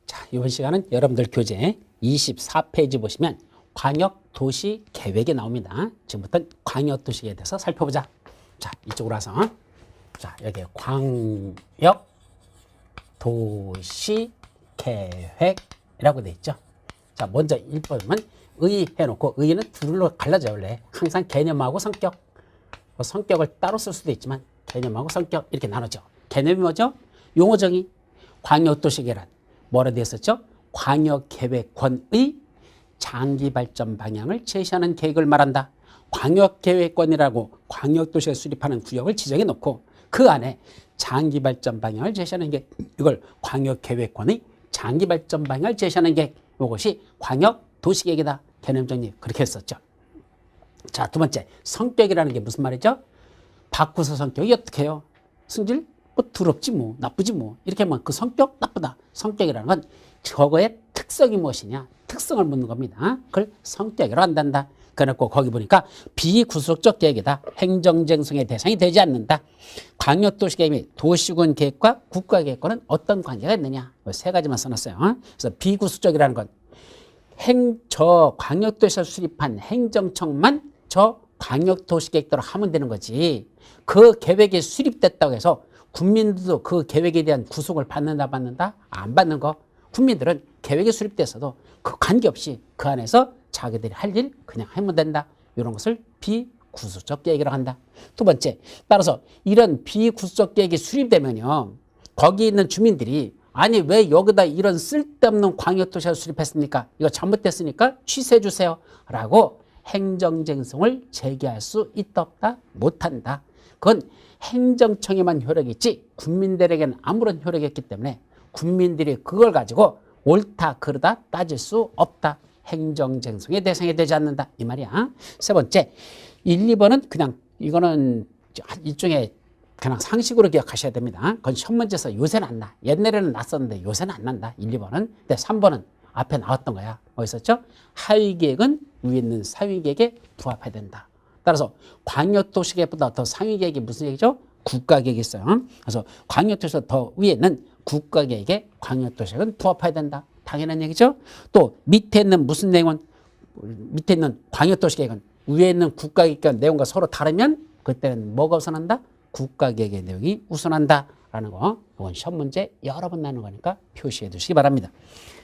자, 이번 시간은 여러분들 교재 24페이지 보시면 광역도시계획이 나옵니다. 지금부터 광역도시계획에 대해서 살펴보자. 자, 이쪽으로 와서 자, 여기 광역도시계획이라고 돼 있죠. 자, 먼저 1번은 의 해놓고, 의는 둘로 갈라져요. 원래 항상 개념하고 성격, 성격을 따로 쓸 수도 있지만 개념하고 성격 이렇게 나누죠. 개념이 뭐죠? 용어 정의. 광역도시계획란 뭐라 되어 있었죠? 광역계획권의 장기 발전 방향을 제시하는 계획을 말한다. 광역계획권이라고 광역도시에 수립하는 구역을 지정해 놓고 그 안에 장기 발전 방향을 제시하는 게, 이걸 광역계획권의 장기 발전 방향을 제시하는 게, 이것이 광역도시계획이다. 개념 정리 그렇게 했었죠. 자, 두 번째, 성격이라는 게 무슨 말이죠? 바꾸서 성격이 어떻게 해요? 승질? 뭐 더럽지 뭐, 나쁘지 뭐, 이렇게 하면 그 성격 나쁘다. 성격이라는 건 저거의 특성이 무엇이냐, 특성을 묻는 겁니다. 그걸 성격이라고 한단다. 그래놓고 거기 보니까 비구속적 계획이다. 행정쟁성의 대상이 되지 않는다. 광역도시계획이 도시군 계획과 국가계획과는 어떤 관계가 있느냐, 세 가지만 써놨어요. 그래서 비구속적이라는 건 저 광역도시에 수립한 행정청만 저 광역도시계획대로 하면 되는 거지, 그 계획이 수립됐다고 해서 국민들도 그 계획에 대한 구속을 받는다 안 받는 거, 국민들은 계획이 수립됐어도 그 관계없이 그 안에서 자기들이 할 일 그냥 하면 된다. 이런 것을 비구속적 계획이라고 한다. 두 번째, 따라서 이런 비구속적 계획이 수립되면요, 거기 있는 주민들이 아니 왜 여기다 이런 쓸데없는 광역도시를 수립했습니까? 이거 잘못됐으니까 취소해 주세요 라고 행정쟁성을 제기할 수 있다 없다? 못한다. 그건 행정청에만 효력이 있지 국민들에게는 아무런 효력이 없기 때문에 국민들이 그걸 가지고 옳다 그르다 따질 수 없다. 행정쟁성의 대상이 되지 않는다. 이 말이야. 세 번째, 1, 2번은 그냥 이거는 일종의 그냥 상식으로 기억하셔야 됩니다. 그건 시험 문제에서 요새는 안 나. 옛날에는 났었는데 요새는 안 난다. 1, 2번은. 근데 3번은 앞에 나왔던 거야. 뭐 있었죠? 하위계획은 위에 있는 상위계획에 부합해야 된다. 따라서 광역도시계획보다 더 상위계획이 무슨 계획이죠? 국가계획이 있어요. 그래서 광역도시보다 더 위에 있는 국가계획에 광역도시계획은 부합해야 된다. 당연한 얘기죠. 또 밑에 있는 무슨 내용은, 밑에 있는 광역도시계획은 위에 있는 국가계획 내용과 서로 다르면 그때는 뭐가 우선한다? 국가계획의 내용이 우선한다 라는 거. 이건 시험 문제 여러 번 나는 거니까 표시해 두시기 바랍니다.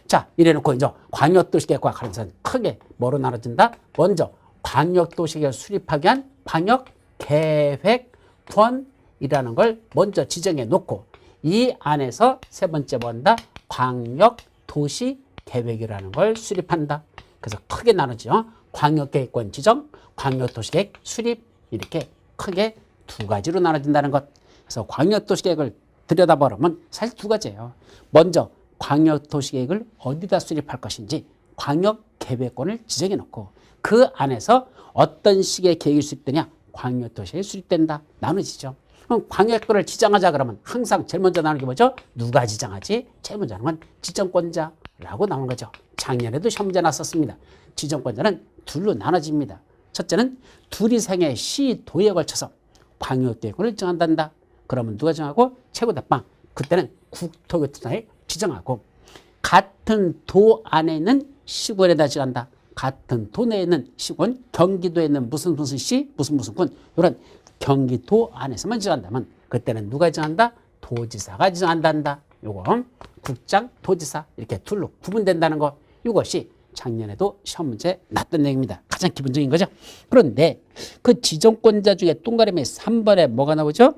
자, 이래놓고 이제 광역도시계획과 관련해서 크게 뭐로 나눠진다? 먼저 광역도시계획을 수립하기 위한 광역계획권이라는 걸 먼저 지정해 놓고 이 안에서 세 번째 뭔다? 광역도시계획이라는 걸 수립한다. 그래서 크게 나누죠. 광역계획권 지정, 광역도시계획 수립, 이렇게 크게 두 가지로 나눠진다는 것. 그래서 광역도시계획을 들여다보면 사실 두 가지예요. 먼저 광역도시계획을 어디다 수립할 것인지 광역계획권을 지정해 놓고 그 안에서 어떤 식의 계획이 수립되냐, 광역도시계획이 수립된다. 나눠지죠. 그럼 광역권을 지정하자 그러면 항상 제일 먼저 나누는 게 뭐죠? 누가 지정하지? 제일 먼저 하는 건 지정권자라고 나오는 거죠. 작년에도 시험 문제 났었습니다. 지정권자는 둘로 나눠집니다. 첫째는 둘 이상의 시, 도에 걸쳐서 광역계획권을 정한단다. 그러면 누가 정하고? 최고대빵. 그때는 국토교통청이 지정하고, 같은 도 안에 있는 시군에다 지정한다. 같은 도 내에 있는 시군, 경기도에 있는 무슨 시, 무슨 군, 이런 경기도 안에서만 지정한다면 그때는 누가 지정한다? 도지사가 지정한단다. 요거 국장, 도지사 이렇게 둘로 구분된다는 거. 이것이 작년에도 시험 문제 났던 얘기입니다. 가장 기본적인 거죠. 그런데 그 지정권자 중에 동그라미 3번에 뭐가 나오죠?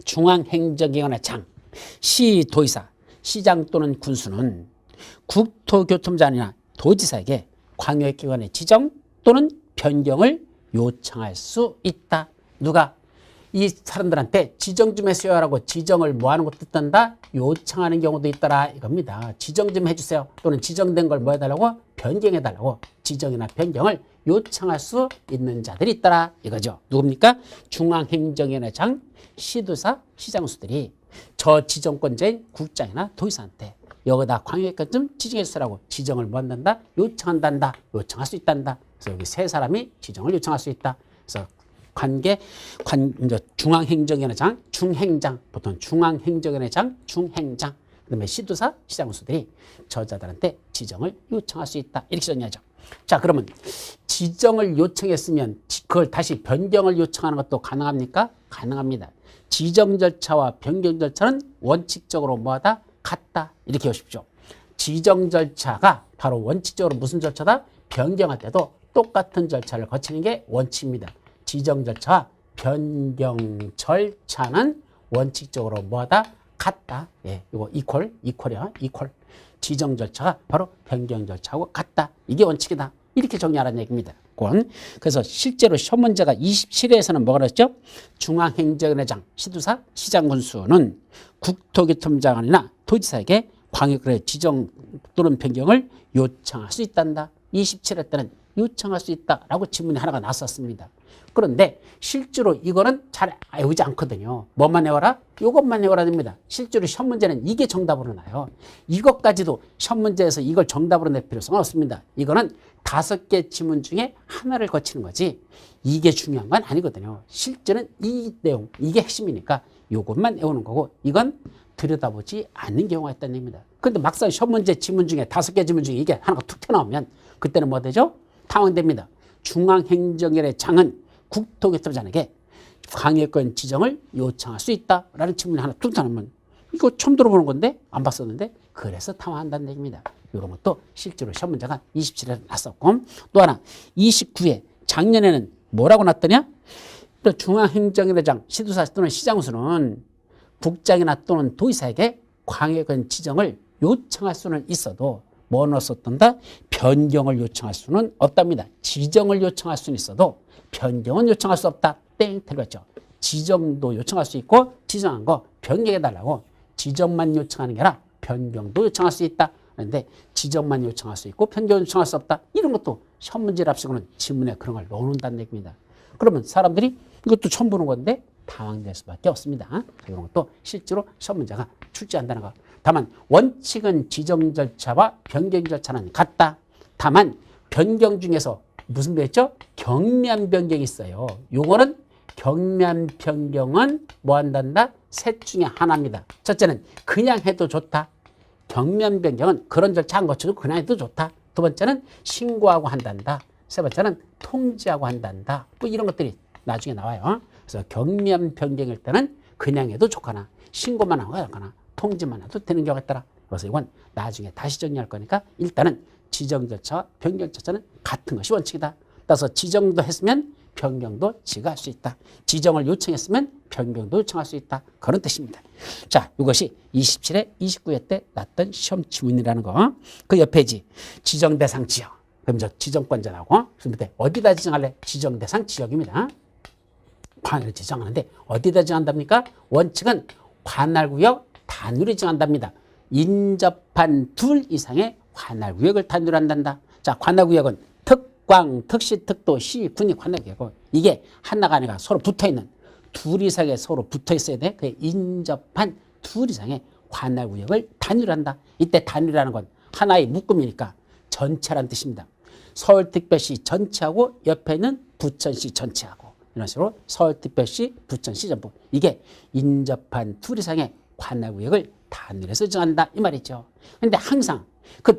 중앙행정기관의 장, 시도의사, 시장 또는 군수는 국토교통부장이나 도지사에게 광역기관의 지정 또는 변경을 요청할 수 있다. 누가? 이 사람들한테 지정 좀 해주세요라고 지정을 뭐 하는 것도 있단다? 요청하는 경우도 있더라 이겁니다. 지정 좀 해주세요. 또는 지정된 걸 뭐 해달라고? 변경해달라고 지정이나 변경을 요청할 수 있는 자들이 있더라 이거죠. 누굽니까? 중앙행정위원회 장, 시도사, 시장수들이 저 지정권자인 국장이나 도의사한테 여기다 광역권 좀 지정해주세요라고 지정을 뭐 한단다? 요청한단다. 요청할 수 있단다. 그래서 여기 세 사람이 지정을 요청할 수 있다. 그래서 중앙행정위원회 장, 중행장, 보통 중앙행정위원회 장, 중행장, 그다음에 시도사, 시장군수들이 저자들한테 지정을 요청할 수 있다. 이렇게 정리하죠. 자, 그러면 지정을 요청했으면 그걸 다시 변경을 요청하는 것도 가능합니까? 가능합니다. 지정 절차와 변경 절차는 원칙적으로 뭐하다? 같다. 이렇게 보십시오. 지정 절차가 바로 원칙적으로 무슨 절차다? 변경할 때도 똑같은 절차를 거치는 게 원칙입니다. 지정 절차와 변경 절차는 원칙적으로 뭐하다? 같다. 예, 이거 이퀄이야. 지정 절차가 바로 변경 절차하고 같다. 이게 원칙이다. 이렇게 정리하라는 얘기입니다. 그래서 실제로 시험 문제가 27회에서는 뭐가 그랬죠? 중앙행정회장, 시도사, 시장군수는 국토교통장관이나 도지사에게 광역의 지정 또는 변경을 요청할 수 있단다. 27회 때는 요청할 수 있다라고 지문이 하나가 나왔었습니다. 그런데 실제로 이거는 잘 외우지 않거든요. 뭐만 외워라? 이것만 외워라 됩니다. 실제로 시험 문제는 이게 정답으로 나요. 이것까지도 시험 문제에서 이걸 정답으로 낼 필요성은 없습니다. 이거는 5개 지문 중에 하나를 거치는 거지 이게 중요한 건 아니거든요. 실제는 이 내용, 이게 핵심이니까 이것만 외우는 거고 이건 들여다보지 않는 경우가 있다는 얘기입니다. 그런데 막상 시험 문제 지문 중에 5개 지문 중에 이게 하나가 툭 튀어나오면 그때는 뭐 되죠? 당황됩니다. 중앙행정관의 장은 국토교통장에게 광역권 지정을 요청할 수 있다라는 질문이 하나 툭 튀어나오면 이거 처음 들어보는 건데 안 봤었는데 그래서 당황한다는 얘기입니다. 이런 것도 실제로 시험 문제가 27회에 났었고 또 하나 29회 작년에는 뭐라고 났더냐? 중앙행정관장 시도사 또는 시장수는 국장이나 또는 도의사에게 광역권 지정을 요청할 수는 있어도 뭐 넣었었던다? 변경을 요청할 수는 없답니다. 지정을 요청할 수는 있어도 변경은 요청할 수 없다. 땡 틀렸죠. 지정도 요청할 수 있고 지정한 거 변경해달라고 지정만 요청하는 게 아니라 변경도 요청할 수 있다. 그런데 지정만 요청할 수 있고 변경 요청할 수 없다. 이런 것도 시험 문제랍시고는 지문에 그런 걸 넣어놓는다는 얘기입니다. 그러면 사람들이 이것도 처음 보는 건데 당황될 수밖에 없습니다. 이런 것도 실제로 시험 문제가 출제한다는 거. 다만 원칙은 지정 절차와 변경 절차는 같다. 다만 변경 중에서 무슨 변경이죠? 경미한 변경이 있어요. 요거는 경미한 변경은 뭐 한단다? 셋 중에 하나입니다. 첫째는 그냥 해도 좋다. 경미한 변경은 그런 절차 안 거쳐도 그냥 해도 좋다. 두 번째는 신고하고 한단다. 세 번째는 통지하고 한단다. 뭐 이런 것들이 나중에 나와요. 그래서 경미한 변경일 때는 그냥 해도 좋거나 신고만 하고 하거나 통지만 해도 되는 경우가 있더라. 그래서 이건 나중에 다시 정리할 거니까 일단은 지정 절차와 변경 절차는 같은 것이 원칙이다. 따라서 지정도 했으면 변경도 지가 할 수 있다. 지정을 요청했으면 변경도 요청할 수 있다. 그런 뜻입니다. 자, 이것이 27회, 29회 때 났던 시험 지문이라는 거. 그 옆에지 지정 대상 지역. 그럼 저 지정권자 나오고 그때 어디다 지정할래? 지정 대상 지역입니다. 관할을 지정하는데 어디다 지정한답니까? 원칙은 관할구역 단위로 지정한답니다. 인접한 2 이상의 관할구역을 단위로 한단다. 자, 관할구역은 특광, 특시, 특도, 시, 군이 관할구역이고 이게 하나가 아니라 서로 붙어있는 2 이상의 서로 붙어있어야 돼. 그 인접한 2 이상의 관할구역을 단위로 한다. 이때 단위라는 건 하나의 묶음이니까 전체라는 뜻입니다. 서울특별시 전체하고 옆에 있는 부천시 전체하고 이런 식으로 서울특별시, 부천시 전부 이게 인접한 2 이상의 관할구역을 단위로 해서 정한다 이 말이죠. 그런데 항상 그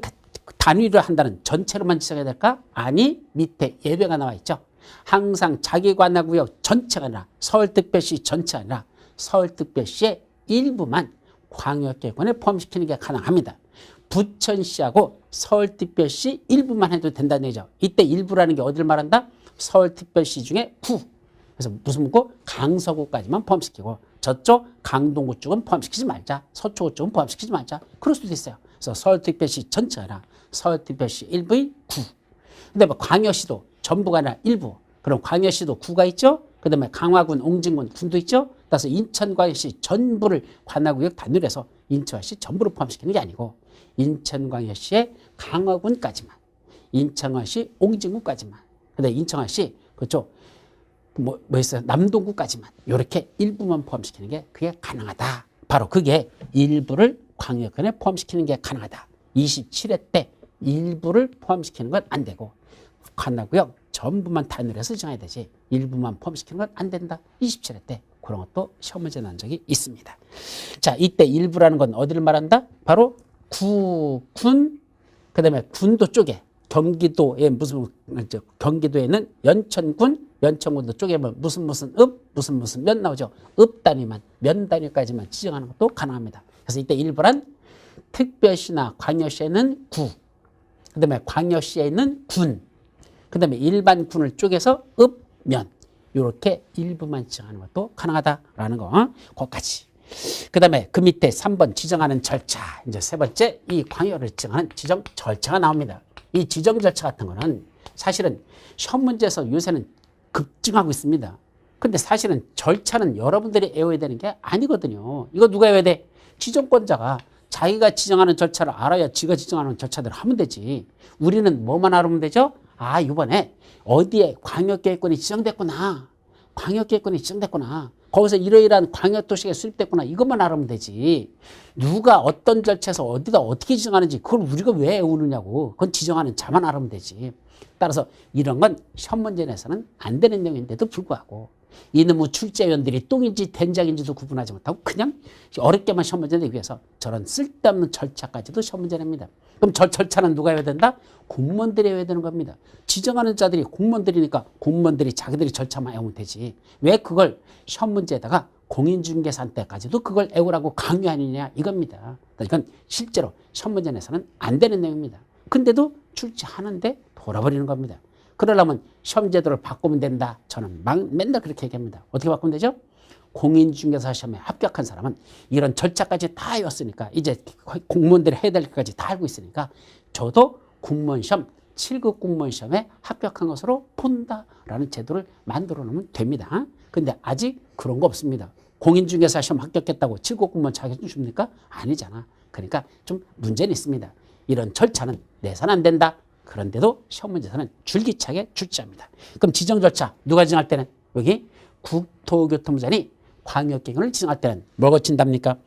단위로 한다는 전체로만 지정해야 될까? 아니 밑에 예배가 나와 있죠. 항상 자기 관할구역 전체가 아니라 서울특별시 전체가 아니라 서울특별시의 일부만 광역계권에 포함시키는 게 가능합니다. 부천시하고 서울특별시 일부만 해도 된다는 얘기죠. 이때 일부라는 게 어디를 말한다? 서울특별시 중에 구. 그래서 무슨 구? 강서구까지만 포함시키고 저쪽 강동구 쪽은 포함시키지 말자. 서초구 쪽은 포함시키지 말자. 그럴 수도 있어요. 그래서 서울특별시 전체가 아니라 서울특별시 일부의 구. 근데 뭐 광역시도 전부가 아니라 일부. 그럼 광역시도 구가 있죠. 그 다음에 강화군, 옹진군, 군도 있죠. 따라서 인천광역시 전부를 관할구역 단위로 해서 인천광역시 전부를 포함시키는 게 아니고 인천광역시의 강화군까지만, 인천광역시 옹진군까지만, 근데 인천광역시 그쪽 뭐 있어요? 남동구까지만 이렇게 일부만 포함시키는 게 그게 가능하다. 바로 그게 일부를 광역권에 포함시키는 게 가능하다. 27회 때 일부를 포함시키는 건 안 되고 관할구역 전부만 단위로 해서 정해야 되지 일부만 포함시키는 건 안 된다. 27회 때 그런 것도 시험 문제 난 적이 있습니다. 자, 이때 일부라는 건 어디를 말한다? 바로 군, 그 다음에 군도 쪽에 경기도에 경기도에는 연천군도 쪽에 무슨 읍, 면 나오죠. 읍 단위만, 면 단위까지만 지정하는 것도 가능합니다. 그래서 이때 일부란 특별시나 광역시에는 구, 그 다음에 광역시에는 군, 그 다음에 일반 군을 쪼개서 읍, 면, 이렇게 일부만 지정하는 것도 가능하다라는 거, 그것까지. 그 다음에 그 밑에 3번 지정하는 절차, 이제 세 번째 이 광역을 지정하는 지정 절차가 나옵니다. 이 지정 절차 같은 거는 사실은 시험 문제에서 요새는 급증하고 있습니다. 근데 사실은 절차는 여러분들이 외워야 되는 게 아니거든요. 이거 누가 외워야 돼? 지정권자가 자기가 지정하는 절차를 알아야 지가 지정하는 절차대로 하면 되지. 우리는 뭐만 알으면 되죠? 아, 이번에 어디에 광역계획권이 지정됐구나. 광역계획권이 지정됐구나. 거기서 이러이러한 광역도시가 수립됐구나. 이것만 알으면 되지. 누가 어떤 절차에서 어디다 어떻게 지정하는지 그걸 우리가 왜 외우느냐고. 그건 지정하는 자만 알으면 되지. 따라서 이런 건 시험 문제 내에서는 안 되는 내용인데도 불구하고 이놈의 출제위원들이 똥인지 된장인지도 구분하지 못하고 그냥 어렵게만 시험 문제 내기 위해서 저런 쓸데없는 절차까지도 시험 문제 냅니다. 그럼 저 절차는 누가 해야 된다? 공무원들이 해야 되는 겁니다. 지정하는 자들이 공무원들이니까 공무원들이 자기들이 절차만 외우면 되지. 왜 그걸 시험 문제에다가 공인중개사 때까지도 그걸 외우라고 강요하느냐 이겁니다. 이건 실제로 시험 문제 내에서는 안 되는 내용입니다. 근데도 출제하는데 돌아버리는 겁니다. 그러려면 시험 제도를 바꾸면 된다. 저는 맨날 그렇게 얘기합니다. 어떻게 바꾸면 되죠? 공인중개사 시험에 합격한 사람은 이런 절차까지 다 외웠으니까 이제 공무원들이 해야 될 것까지 다 알고 있으니까 저도 공무원 시험 7급 공무원 시험에 합격한 것으로 본다라는 제도를 만들어 놓으면 됩니다. 근데 아직 그런 거 없습니다. 공인중개사 시험 합격했다고 7급 공무원 자격증 줍니까? 아니잖아. 그러니까 좀 문제는 있습니다. 이런 절차는 내선 안 된다. 그런데도 시험 문제에서는 줄기차게 출제합니다. 그럼 지정 절차 누가 지정할 때는 여기 국토교통부장이 광역계획을 지정할 때는 뭘 거친답니까?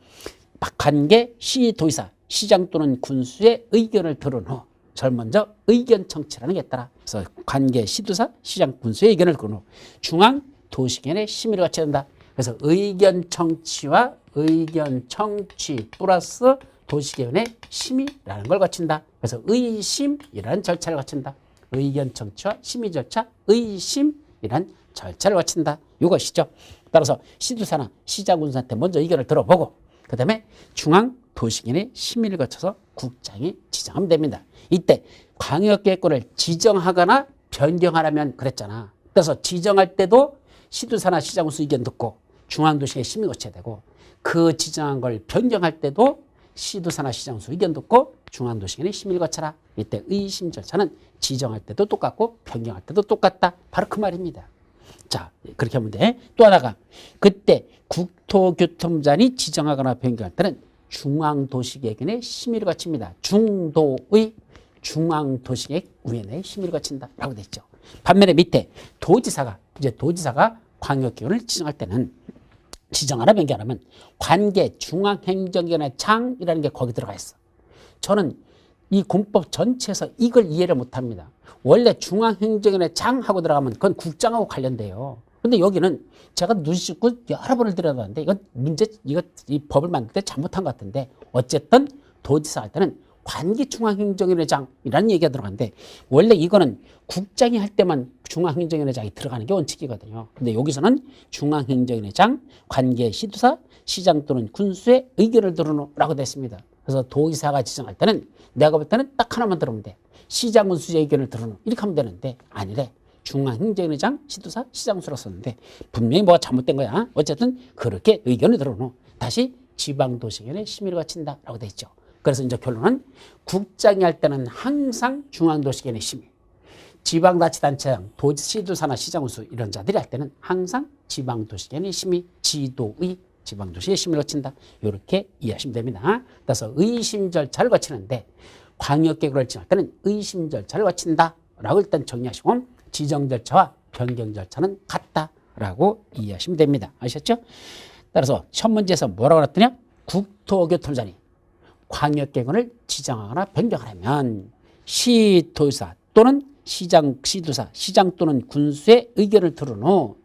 관계 시도의사, 시장 또는 군수의 의견을 들은 후 제일 먼저 의견 청취라는 게 있더라. 그래서 관계 시도사, 시장, 군수의 의견을 들은 후 중앙 도시계획의 심의를 거쳐야 된다. 그래서 의견 청취와 의견 청취 플러스 도시계획의 심의라는 걸 거친다. 그래서 의심이라는 절차를 거친다. 의견 청취와 심의 절차, 의심이라는 절차를 거친다. 이것이죠. 따라서 시도사나 시장군수한테 먼저 의견을 들어보고 그 다음에 중앙도시계획의 심의를 거쳐서 국장이 지정하면 됩니다. 이때 광역계획권을 지정하거나 변경하라면 그랬잖아. 그래서 지정할 때도 시도사나 시장군수 의견 듣고 중앙도시계획 심의 거쳐야 되고 그 지정한 걸 변경할 때도 시도사나 시장군수 의견 듣고 중앙도시계획의 심의를 거쳐라. 이때 의심 절차는 지정할 때도 똑같고 변경할 때도 똑같다. 바로 그 말입니다. 자, 그렇게 하면 돼. 또 하나가 그때 국토교통부장이 지정하거나 변경할 때는 중앙도시계획위원회의 심의를 거칩니다. 중도의 중앙도시계획위원회의 심의를 거친다 라고 돼 있죠. 반면에 밑에 도지사가 광역계획을 지정할 때는 지정하나 변경하면 관계 중앙행정위원회 장이라는 게 거기 들어가 있어. 저는 이 공법 전체에서 이걸 이해를 못합니다. 원래 중앙행정위원회 장하고 들어가면 그건 국장하고 관련돼요. 근데 여기는 제가 눈 씻고 여러 번을 들여다봤는데 이 법을 만들 때 잘못한 것 같은데 어쨌든 도지사 할 때는 관계중앙행정위원회장이라는 얘기가 들어가는데 원래 이거는 국장이 할 때만 중앙행정위원회장이 들어가는 게 원칙이거든요. 근데 여기서는 중앙행정위원회장, 관계시도사, 시장 또는 군수의 의견을 들으라고 됐습니다. 그래서 도지사가 지정할 때는 내가 볼 때는 딱 하나만 들으면 돼. 시장, 군수의 의견을 들으노 이렇게 하면 되는데 아니래. 중앙행정위원회장, 시도사, 시장군수라고 썼는데 분명히 뭐가 잘못된 거야. 어쨌든 그렇게 의견을 들으노 다시 지방도시계획의 심의를 거친다라고 돼 있죠. 그래서 이제 결론은 국장이 할 때는 항상 중앙도시계획의 심의, 지방자치단체장, 시도사나 시장군수 이런 자들이 할 때는 항상 지방도시계획의 심의, 지도의 지방도시의 심의를 거친다. 이렇게 이해하시면 됩니다. 그래서 의심 절차를 거치는데 광역계획을 지정할 때는 의심 절차를 거친다라고 일단 정리하시고 지정 절차와 변경 절차는 같다라고 이해하시면 됩니다. 아셨죠? 따라서 시험 문제에서 뭐라고 나왔더냐? 국토교통부장이 광역계획을 지정하거나 변경하려면 시도의사 또는 시도사, 시장 또는 군수의 의견을 들은 후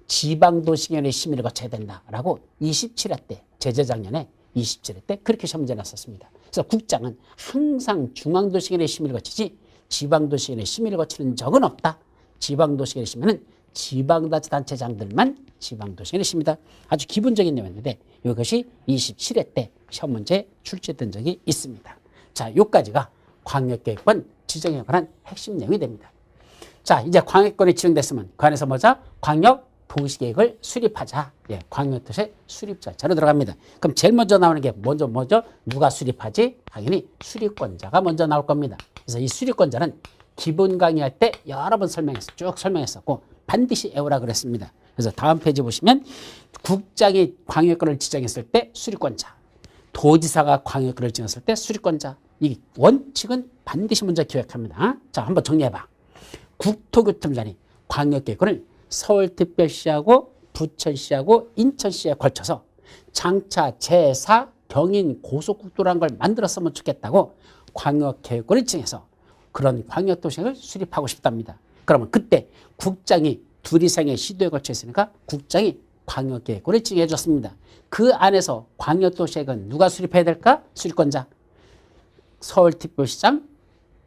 지방도시계획의 심의를 거쳐야 된다라고 27회 때, 재재작년에 27회 때 그렇게 시험 문제 놨었습니다. 그래서 국장은 항상 중앙도시계획의 심의를 거치지 지방도시계획의 심의를 거치는 적은 없다. 지방도시계획의 심의는 지방자치단체장들만 지방도시계획의 심의다. 아주 기본적인 내용인데 이것이 27회 때 시험 문제에 출제된 적이 있습니다. 자, 요까지가 광역계획권 지정에 관한 핵심 내용이 됩니다. 자, 이제 광역권이 지정됐으면 그 안에서 뭐죠? 광역 도시계획을 수립하자. 예, 광역도시 수립 절차로 들어갑니다. 그럼 제일 먼저 나오는 게 뭐죠? 누가 수립하지? 당연히 수립권자가 먼저 나올 겁니다. 그래서 이 수립권자는 기본 강의할 때 여러 번 쭉 설명했었고 반드시 외우라 그랬습니다. 그래서 다음 페이지 보시면 국장이 광역권을 지정했을 때 수립권자, 도지사가 광역권을 지정했을 때 수립권자. 이 원칙은 반드시 먼저 기억합니다. 자, 한번 정리해봐. 국토교통부장이 광역계획권을 서울특별시하고 부천시하고 인천시에 걸쳐서 장차 제4 경인 고속국도라는 걸 만들었으면 좋겠다고 광역계획권을 지정해서 그런 광역도시계획을 수립하고 싶답니다. 그러면 그때 국장이 둘 이상의 시도에 걸쳐 있으니까 국장이 광역계획권을 지정해 줬습니다. 그 안에서 광역도시계획은 누가 수립해야 될까? 수립권자. 서울특별시장,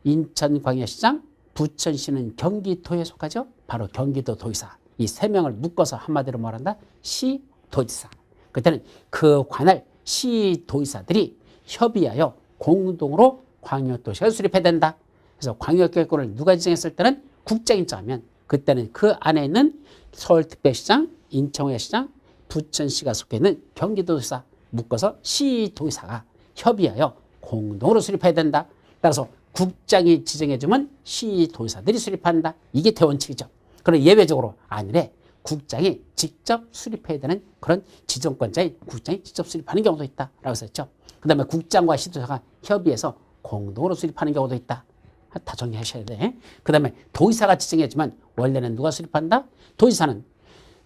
인천광역시장, 부천시는 경기도에 속하죠. 바로 경기도 도지사. 이 세 명을 묶어서 한마디로 말한다. 시도지사. 그때는 그 관할 시도지사들이 협의하여 공동으로 광역도시를 수립해야 된다. 그래서 광역계획권을 누가 지정했을 때는 국장이 정하면 그때는 그 안에 있는 서울특별시장, 인천광역시장, 부천시가 속해 있는 경기도지사 묶어서 시도지사가 협의하여 공동으로 수립해야 된다. 따라서 국장이 지정해주면 시도지사들이 수립한다. 이게 대원칙이죠. 그럼 예외적으로 아니래 국장이 직접 수립해야 되는 그런 지정권자인 국장이 직접 수립하는 경우도 있다라고 했었죠. 그 다음에 국장과 시도지사가 협의해서 공동으로 수립하는 경우도 있다. 다 정리하셔야 돼. 그 다음에 도지사가 지정해주면 원래는 누가 수립한다? 도지사는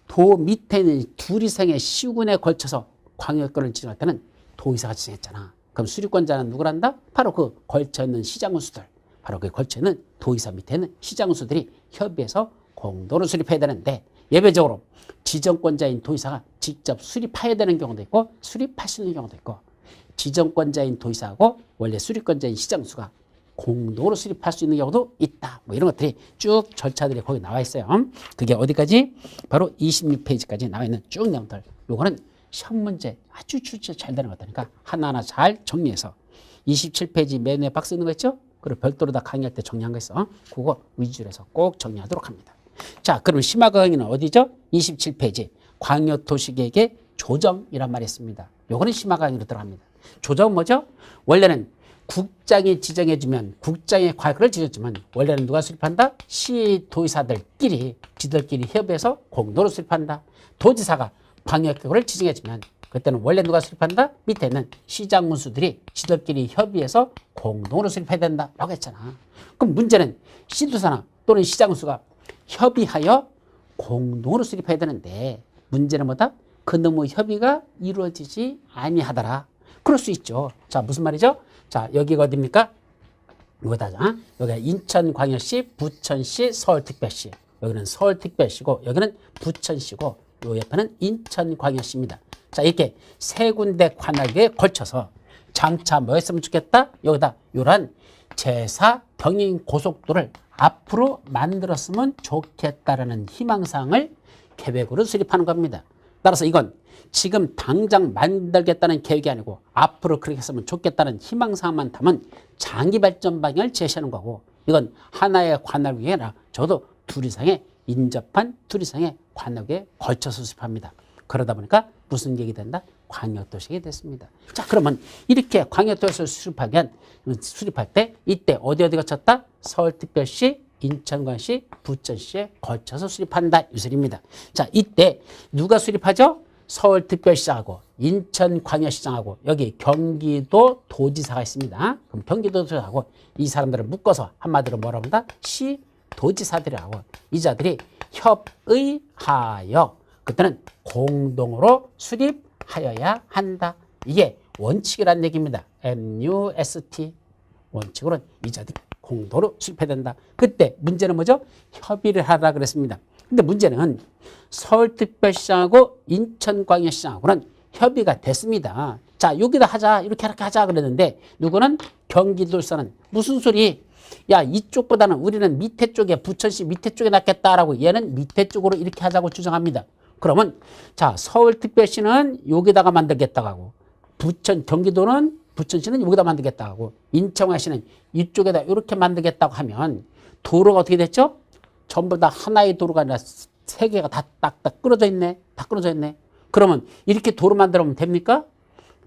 도 밑에 있는 둘 이상의 시군에 걸쳐서 광역권을 지정할 때는 도지사가 지정했잖아. 그럼 수립권자는 누구란다? 바로 그 걸쳐있는 시장군수들. 바로 그 걸쳐있는 도지사 밑에 있는 시장군수들이 협의해서 공동으로 수립해야 되는데 예외적으로 지정권자인 도지사가 직접 수립해야 되는 경우도 있고 수립할 수 있는 경우도 있고 지정권자인 도지사하고 원래 수립권자인 시장군수가 공동으로 수립할 수 있는 경우도 있다. 뭐 이런 것들이 쭉 절차들이 거기 나와 있어요. 그게 어디까지? 바로 26페이지까지 나와 있는 쭉 내용들. 요거는 시험 문제 아주 출제 잘 되는 것들이니까 하나하나 잘 정리해서 27페이지 맨 위에 박스 있는 거 있죠? 그리고 별도로 다 강의할 때 정리한 거 있어. 그거 위주로 해서 꼭 정리하도록 합니다. 자, 그럼 심화 강의는 어디죠? 27페이지 광역도시계획의 조정이란 말이 있습니다. 요거는 심화 강의로 들어갑니다. 조정은 뭐죠? 원래는 국장이 지정해주면 국장의 과역을 지정했지만 원래는 누가 수립한다? 시도지사들끼리 지들끼리 협의해서 공동으로 수립한다. 도지사가 광역계획을 지정해주면 그때는 원래 누가 수립한다? 밑에 있는 시장군수들이 지들끼리 협의해서 공동으로 수립해야 된다라고 했잖아. 그럼 문제는 시도지사나 또는 시장군수가 협의하여 공동으로 수립해야 되는데 문제는 뭐다? 그놈의 협의가 이루어지지 아니하더라. 그럴 수 있죠. 자, 무슨 말이죠? 자, 여기가 어디입니까? 이거다. 여기가 인천광역시, 부천시, 서울특별시. 여기는 서울특별시고 여기는 부천시고 요 옆에는 인천광역시입니다. 자, 이렇게 세 군데 관할에 걸쳐서 장차 뭐 했으면 좋겠다? 여기다 요런 제4 경인 고속도로를 앞으로 만들었으면 좋겠다라는 희망사항을 계획으로 수립하는 겁니다. 따라서 이건 지금 당장 만들겠다는 계획이 아니고 앞으로 그렇게 했으면 좋겠다는 희망사항만 담은 장기발전 방향을 제시하는 거고 이건 하나의 관할구역이 아니라 저도 둘 이상의 인접한 둘 이상의 관역에 걸쳐서 수립합니다. 그러다 보니까 무슨 계획이 된다? 광역도시계획이 됐습니다. 자, 그러면 이렇게 광역도시를 수립할 때 이때 어디 거쳤다? 서울특별시, 인천광역시, 부천시에 걸쳐서 수립한다. 이 소리입니다. 자, 이때 누가 수립하죠? 서울특별시장하고 인천광역시장하고 여기 경기도 도지사가 있습니다. 그럼 경기도 도지사하고 이 사람들을 묶어서 한마디로 뭐라고 한다? 시도지사들이라고 이 자들이 협의하여 그때는 공동으로 수립하여야 한다. 이게 원칙이라는 얘기입니다. MUST 원칙으로는 이 자들이 공동으로 수립해야 된다. 그때 문제는 뭐죠? 협의를 하라 그랬습니다. 근데 문제는 서울특별시장하고 인천광역시장하고는 협의가 됐습니다. 자, 여기다 하자, 이렇게 하자 그랬는데 누구는 경기도에서는 무슨 소리? 야, 이쪽보다는 우리는 밑에 쪽에 부천시 밑에 쪽에 낫겠다라고 얘는 밑에 쪽으로 이렇게 하자고 주장합니다. 그러면 자, 서울특별시는 여기다가 만들겠다고 하고 경기도는 부천시는 여기다 만들겠다고 하고 인천광역시는 이쪽에다 이렇게 만들겠다고 하면 도로가 어떻게 됐죠? 전부 다 하나의 도로가 아니라 세 개가 다 딱딱 끊어져 있네. 다 끊어져 있네. 그러면 이렇게 도로 만들면 됩니까?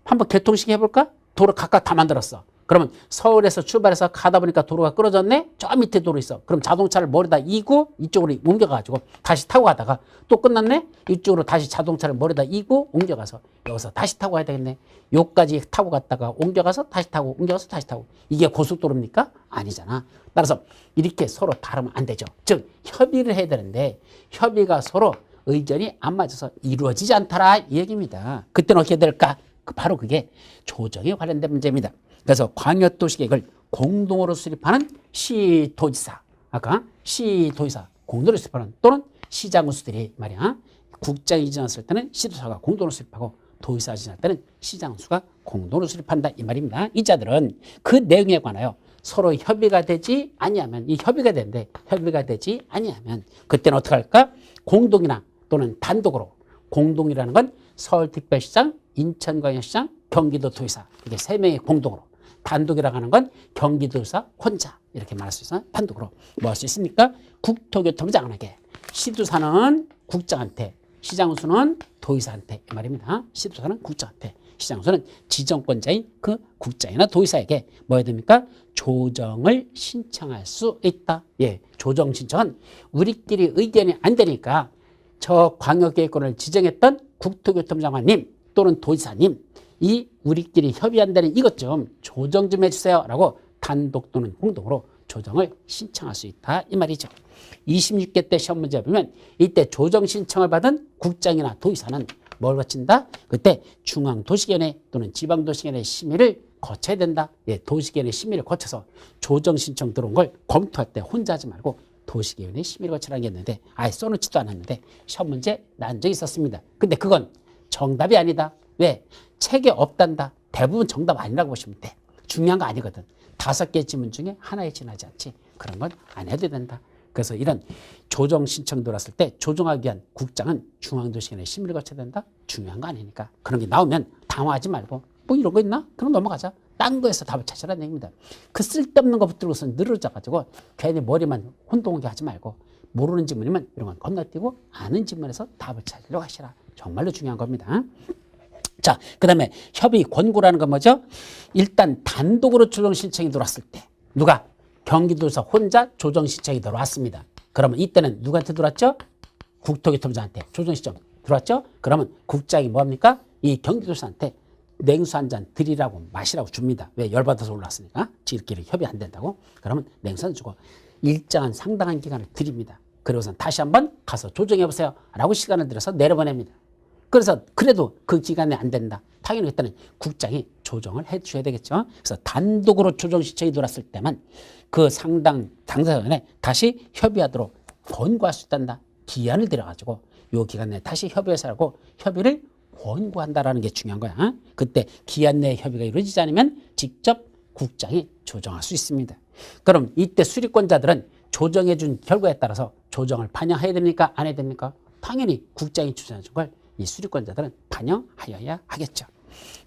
한번 개통식 해볼까? 도로 각각 다 만들었어. 그러면 서울에서 출발해서 가다 보니까 도로가 끊어졌네? 저 밑에 도로 있어. 그럼 자동차를 머리다 이고 이쪽으로 옮겨가지고 다시 타고 가다가 또 끝났네? 이쪽으로 다시 자동차를 머리다 이고 옮겨가서 여기서 다시 타고 가야 되겠네. 여기까지 타고 갔다가 옮겨가서 다시 타고 옮겨가서 다시 타고. 이게 고속도로입니까? 아니잖아. 따라서 이렇게 서로 다르면 안 되죠. 즉 협의를 해야 되는데 협의가 서로 의견이 안 맞아서 이루어지지 않더라 이 얘기입니다. 그때는 어떻게 될까? 바로 그게 조정에 관련된 문제입니다. 그래서 광역도시계획을 공동으로 수립하는 시도지사, 아까 시도지사 공동으로 수립하는 또는 시장수들이 말이야. 국장이 지났을 때는 시도사가 공동으로 수립하고 도지사 지날 때는 시장수가 공동으로 수립한다 이 말입니다. 이 자들은 그 내용에 관하여 서로 협의가 되지 아니하면 이 협의가 되는데 협의가 되지 아니하면 그때는 어떻게 할까? 공동이나 또는 단독으로 공동이라는 건 서울특별시장, 인천광역시장, 경기도도지사 이게 세 명이 공동으로 단독이라고 하는 건 경기도지사 혼자 이렇게 말할 수 있어요. 단독으로 뭐 할 수 있습니까? 국토교통장관에게 시도사는 국장한테 시장수는 도지사한테 이 말입니다. 시도사는 국장한테 시장수는 지정권자인 그 국장이나 도지사에게 뭐 해야 됩니까? 조정을 신청할 수 있다. 예, 조정 신청은 우리끼리 의견이 안 되니까 저 광역계획권을 지정했던 국토교통장관님 또는 도지사님 이 우리끼리 협의 안 되는 이것 좀 조정 좀 해주세요 라고 단독 또는 공동으로 조정을 신청할 수 있다 이 말이죠. 26개 때 시험 문제 보면 이때 조정 신청을 받은 국장이나 도지사는 뭘 거친다? 그때 중앙도시위원회 또는 지방도시위원회 심의를 거쳐야 된다. 예, 도시위원회 심의를 거쳐서 조정 신청 들어온 걸 검토할 때 혼자 하지 말고 도시위원회 심의를 거치라는 게 있는데 아예 써놓지도 않았는데 시험 문제 난 적이 있었습니다. 근데 그건 정답이 아니다. 왜? 책에 없단다. 대부분 정답 아니라고 보시면 돼. 중요한 거 아니거든. 5개 지문 중에 하나에 지나지 않지. 그런 건 안 해도 된다. 그래서 이런 조정 신청 들어왔을 때 조정하기 위한 국장은 중앙도시위원회 심의를 거쳐야 된다. 중요한 거 아니니까. 그런 게 나오면 당황하지 말고 뭐 이런 거 있나? 그럼 넘어가자. 딴 거에서 답을 찾으라는 얘기입니다. 그 쓸데없는 거 붙들고서 늘어져가지고 괜히 머리만 혼동하게 하지 말고 모르는 지문이면 이런 건 건너뛰고 아는 지문에서 답을 찾으려고 하시라. 정말로 중요한 겁니다. 자, 그 다음에 협의 권고라는 건 뭐죠? 일단 단독으로 조정 신청이 들어왔을 때 누가? 경기도에서 혼자 조정 신청이 들어왔습니다. 그러면 이때는 누구한테 들어왔죠? 국토교통부장한테 조정 신청 들어왔죠? 그러면 국장이 뭐합니까? 이 경기도사한테 냉수 한 잔 드리라고 마시라고 줍니다. 왜? 열받아서 올라왔으니까. 지들끼리 협의 안 된다고. 그러면 냉수 한 주고 일정한 상당한 기간을 드립니다. 그리고선 다시 한번 가서 조정해보세요 라고 시간을 들여서 내려보냅니다. 그래서 그래도 그 기간에 안 된다. 당연히 그때는 국장이 조정을 해 주셔야 되겠죠. 그래서 단독으로 조정 신청이 들어왔을 때만 그 상당 당사자간에 다시 협의하도록 권고할 수 있단다. 기한을 들여가지고 요 기간 내에 다시 협의해서 하고 협의를 권고한다라는 게 중요한 거야. 그때 기한 내에 협의가 이루어지지 않으면 직접 국장이 조정할 수 있습니다. 그럼 이때 수리권자들은 조정해 준 결과에 따라서 조정을 반영해야 됩니까? 안 해야 됩니까? 당연히 국장이 추천해 준 걸 이 수리권자들은 반영하여야 하겠죠.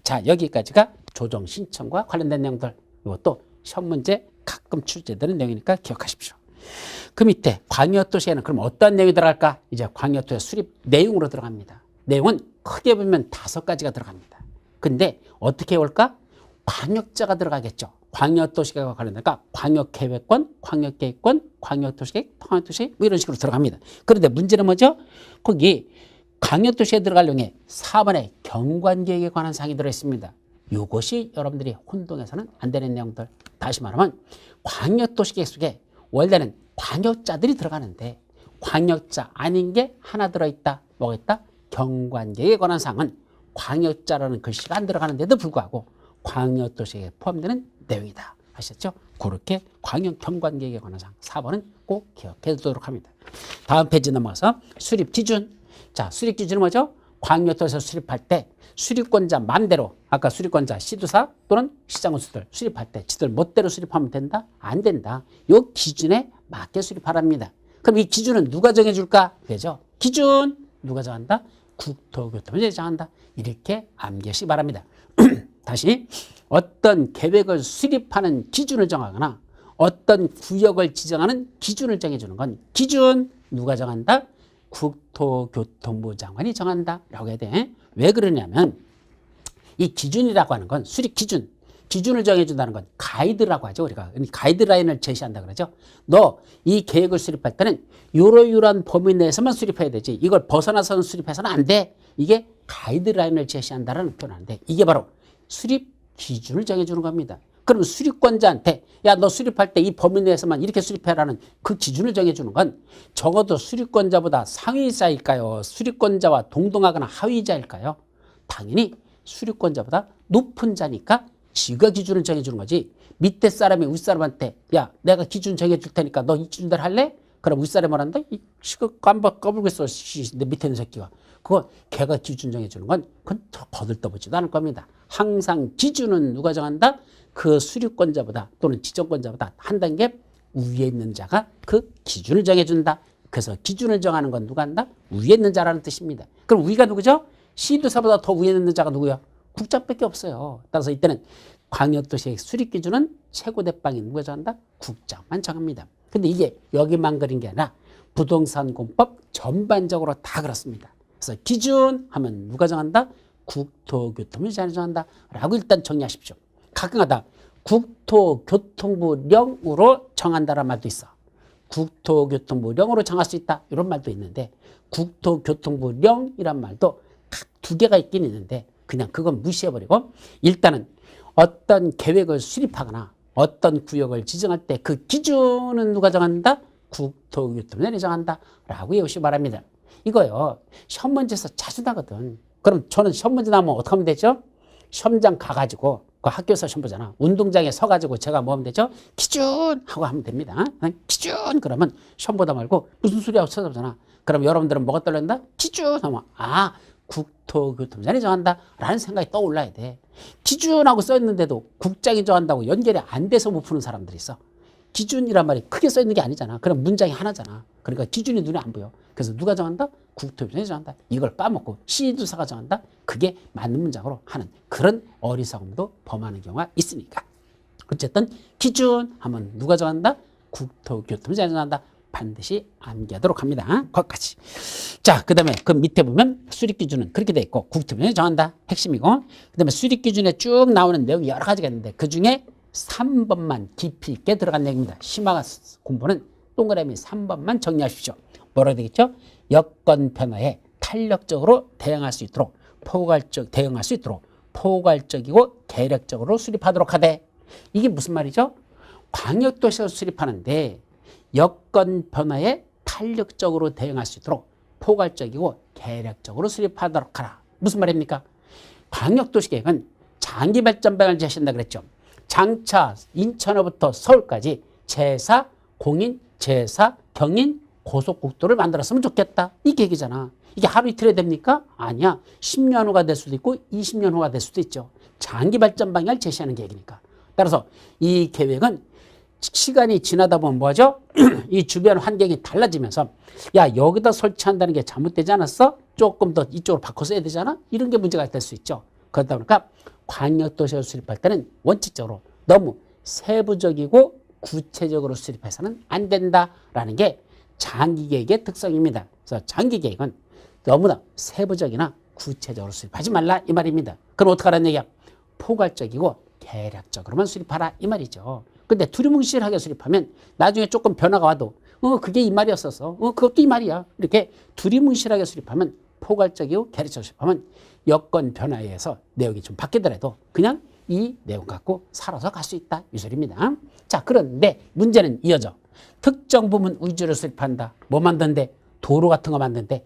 자, 여기까지가 조정 신청과 관련된 내용들. 이것도 시험 문제 가끔 출제되는 내용이니까 기억하십시오. 그 밑에 광역도시에는 그럼 어떤 내용이 들어갈까? 이제 광역도시 수립 내용으로 들어갑니다. 내용은 크게 보면 5가지가 들어갑니다. 근데 어떻게 올까? 광역자가 들어가겠죠. 광역도시계획과 관련되니까 광역계획권, 광역계획권, 광역도시계획, 통합도시 뭐 이런 식으로 들어갑니다. 그런데 문제는 뭐죠? 거기 광역도시에 들어갈 내용에 4번에 경관계획에 관한 사항이 들어있습니다. 이것이 여러분들이 혼동해서는 안 되는 내용들. 다시 말하면 광역도시계획 속에 원래는 광역자들이 들어가는데 광역자 아닌 게 하나 들어있다. 뭐가 있다? 경관계획에 관한 사항은 광역자라는 글씨가 안 들어가는데도 불구하고 광역도시에 포함되는 내용이다. 아셨죠? 그렇게 광역 경관계획에 관한 사항 4번은 꼭 기억해 두도록 합니다. 다음 페이지 넘어가서 수립 기준. 자, 수립 기준은 뭐죠? 광역도시를 수립할 때 수립권자 맘대로 아까 수립권자 시도사 또는 시장군수들 수립할 때 지들 멋대로 수립하면 된다? 안 된다. 요 기준에 맞게 수립하랍니다. 그럼 이 기준은 누가 정해줄까? 그죠? 기준 누가 정한다? 국토교통부가 정한다. 이렇게 암기하시기 바랍니다. 다시 어떤 계획을 수립하는 기준을 정하거나 어떤 구역을 지정하는 기준을 정해주는 건 기준 누가 정한다? 국토교통부 장관이 정한다 라고 해야 돼. 왜 그러냐면 이 기준이라고 하는 건 수립 기준, 기준을 정해준다는 건 가이드라고 하죠. 우리가 가이드라인을 제시한다 그러죠. 너 이 계획을 수립할 때는 요러요러한 범위 내에서만 수립해야 되지 이걸 벗어나서는 수립해서는 안 돼. 이게 가이드라인을 제시한다라는 표현하는데 이게 바로 수립 기준을 정해주는 겁니다. 그럼 수립권자한테 야 너 수립할 때 이 범위 내에서만 이렇게 수립해라는 그 기준을 정해주는 건 적어도 수립권자보다 상위자일까요? 수립권자와 동등하거나 하위자일까요? 당연히 수립권자보다 높은 자니까 지가 기준을 정해주는 거지. 밑에 사람이 윗사람한테 야 내가 기준 정해줄 테니까 너 이 기준대로 할래? 그럼 윗사람이 뭐란다? 이 시끄 깜박 까불겠어. 내 밑에 있는 새끼가. 그거 걔가 기준 정해주는 건 그건 거들떠보지도 않을 겁니다. 항상 기준은 누가 정한다? 그 수립권자보다 또는 지정권자보다 한 단계 위에 있는 자가 그 기준을 정해준다. 그래서 기준을 정하는 건 누가 한다? 위에 있는 자라는 뜻입니다. 그럼 위가 누구죠? 시도사보다 더 위에 있는 자가 누구야? 국장밖에 없어요. 따라서 이때는 광역도시의 수립기준은 최고대빵이 누가 정한다? 국장만 정합니다. 근데 이게 여기만 그린 게 아니라 부동산공법 전반적으로 다 그렇습니다. 그래서 기준 하면 누가 정한다? 국토교통부가 정한다 라고 일단 정리하십시오. 가끔가다 국토교통부령으로 정한다는 말도 있어. 국토교통부령으로 정할 수 있다 이런 말도 있는데 국토교통부령이란 말도 각 두 개가 있긴 있는데 그냥 그건 무시해버리고 일단은 어떤 계획을 수립하거나 어떤 구역을 지정할 때 그 기준은 누가 정한다? 국토교통부령이 정한다 라고 외우시기 바랍니다. 이거요 시험 문제에서 자주 나거든. 그럼 저는 시험 문제 나오면 어떻게 하면 되죠? 시험장 가가지고 그 학교에서 시험 보잖아. 운동장에 서가지고 제가 뭐 하면 되죠? 기준 하고 하면 됩니다. 기준 그러면 시험 보다 말고 무슨 소리하고 쳐다보잖아. 그럼 여러분들은 뭐가 떠올린다? 기준 하면 아 국토교통부장이 정한다 라는 생각이 떠올라야 돼. 기준하고 써있는데도 국장이 정한다고 연결이 안 돼서 못 푸는 사람들이 있어. 기준이란 말이 크게 써있는 게 아니잖아. 그럼 문장이 하나잖아. 그러니까 기준이 눈에 안 보여. 그래서 누가 정한다? 국토교통부장이 정한다. 이걸 까먹고 시도사가 정한다? 그게 맞는 문장으로 하는 그런 어리석음도 범하는 경우가 있으니까. 어쨌든 기준 하면 누가 정한다? 국토교통부장이 정한다. 반드시 암기하도록 합니다. 거기까지. 자, 그 다음에 그 밑에 보면 수립기준은 그렇게 돼 있고 국토부장이 정한다. 핵심이고 그 다음에 수립기준에 쭉 나오는 내용이 여러 가지가 있는데 그중에 3번만 깊이 있게 들어간 내용입니다. 심화 공부는 동그라미 3번만 정리하십시오. 뭐라고 되겠죠? 여건 변화에 탄력적으로 대응할 수 있도록 포괄적이고 계략적으로 수립하도록 하되 이게 무슨 말이죠? 광역도시를 수립하는데 여건 변화에 탄력적으로 대응할 수 있도록 포괄적이고 계략적으로 수립하도록 하라. 무슨 말입니까? 광역도시계획은 장기 발전방을 제시한다 그랬죠. 장차 인천으로부터 서울까지 제4 공인, 제4 경인 고속국도를 만들었으면 좋겠다. 이 계획이잖아. 이게 하루 이틀에 됩니까? 아니야. 10년 후가 될 수도 있고 20년 후가 될 수도 있죠. 장기 발전 방향을 제시하는 계획이니까. 따라서 이 계획은 시간이 지나다 보면 뭐죠? 이 주변 환경이 달라지면서 야 여기다 설치한다는 게 잘못되지 않았어? 조금 더 이쪽으로 바꿔 써야 되잖아? 이런 게 문제가 될 수 있죠. 그러다 보니까 광역도시를 수립할 때는 원칙적으로 너무 세부적이고 구체적으로 수립해서는 안 된다라는 게 장기계획의 특성입니다. 그래서 장기계획은 너무나 세부적이나 구체적으로 수립하지 말라 이 말입니다. 그럼 어떻게 하라는 얘기야? 포괄적이고 계략적으로만 수립하라 이 말이죠. 근데 두리뭉실하게 수립하면 나중에 조금 변화가 와도 그게 이 말이었었어. 그것도 이 말이야. 이렇게 두리뭉실하게 수립하면 포괄적이고 계략적으로 수립하면 여건 변화에 의해서 내용이 좀 바뀌더라도 그냥 이 내용 갖고 살아서 갈 수 있다 이 소리입니다. 자 그런데 문제는 이어져. 특정 부분 위주로 수립한다. 뭐 만드는데? 도로 같은 거 만드는데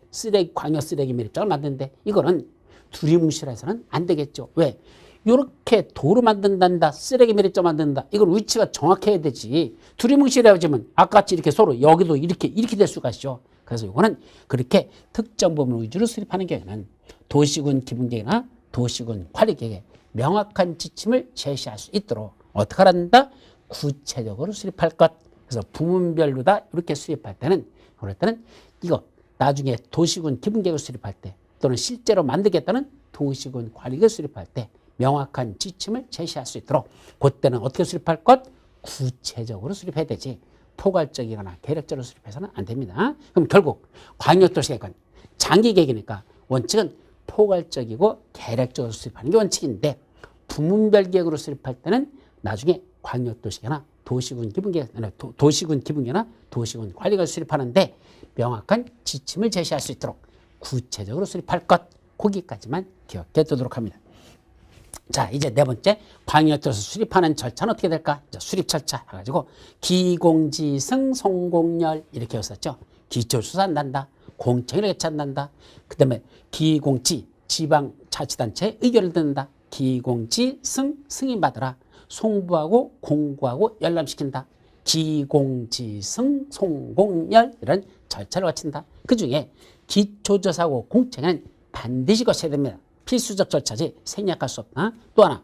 광역 쓰레기 매립장을 만드는데 이거는 두리뭉실해서는 안 되겠죠. 왜? 요렇게 도로 만든단다, 쓰레기 매립장 만든다. 이건 위치가 정확해야 되지. 두리뭉실해야지만 아까 같이 이렇게 서로 여기도 이렇게 될 수가 있죠. 그래서 이거는 그렇게 특정 부분 위주로 수립하는 경우에는 도시군 기본계획이나 도시군 관리계획에 명확한 지침을 제시할 수 있도록 어떻게 하란다? 구체적으로 수립할 것. 그래서 부문별로 다 이렇게 수립할 때는 그럴 때는 이거 나중에 도시군 기본계획을 수립할 때 또는 실제로 만들겠다는 도시군 관리계획을 수립할 때 명확한 지침을 제시할 수 있도록 그때는 어떻게 수립할 것? 구체적으로 수립해야 되지. 포괄적이거나 계획적으로 수립해서는 안 됩니다. 그럼 결국 광역도시계획은 장기계획이니까 원칙은 포괄적이고 계획적으로 수립하는 게 원칙인데 부문별 계획으로 수립할 때는 나중에 광역도시계획이나 도시군 기본계획, 도시군 기본계획이나 도시군 관리계획을 수립하는데 명확한 지침을 제시할 수 있도록 구체적으로 수립할 것. 거기까지만 기억해 두도록 합니다. 자, 이제 네 번째 광역도시 수립하는 절차는 어떻게 될까? 이제 수립 절차 해가지고 기공지승 송공열 이렇게 했었죠. 기초수산단다, 공청회를 개최한단다. 그 다음에 기공지 지방자치단체의 의견을 듣는다. 기공지승 승인받으라. 송부하고 공구하고 열람시킨다. 기공지승 송공열 이런 절차를 거친다. 그중에 기초조사하고 공청회는 반드시 거쳐야 됩니다. 필수적 절차지 생략할 수 없다. 또 하나,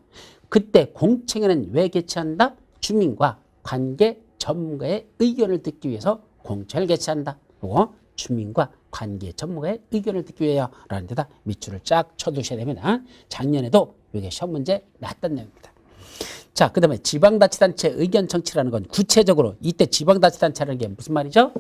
그때 공청회는 왜 개최한다? 주민과 관계 전문가의 의견을 듣기 위해서 공청회를 개최한다. 그리고 주민과 관계 전문가의 의견을 듣기 위해서라는 데다 밑줄을 쫙 쳐두셔야 됩니다. 작년에도 이게 시험 문제 나왔던 내용입니다. 자, 그 다음에 지방자치단체 의견 청취라는 건 구체적으로 이때 지방자치단체라는 게 무슨 말이죠?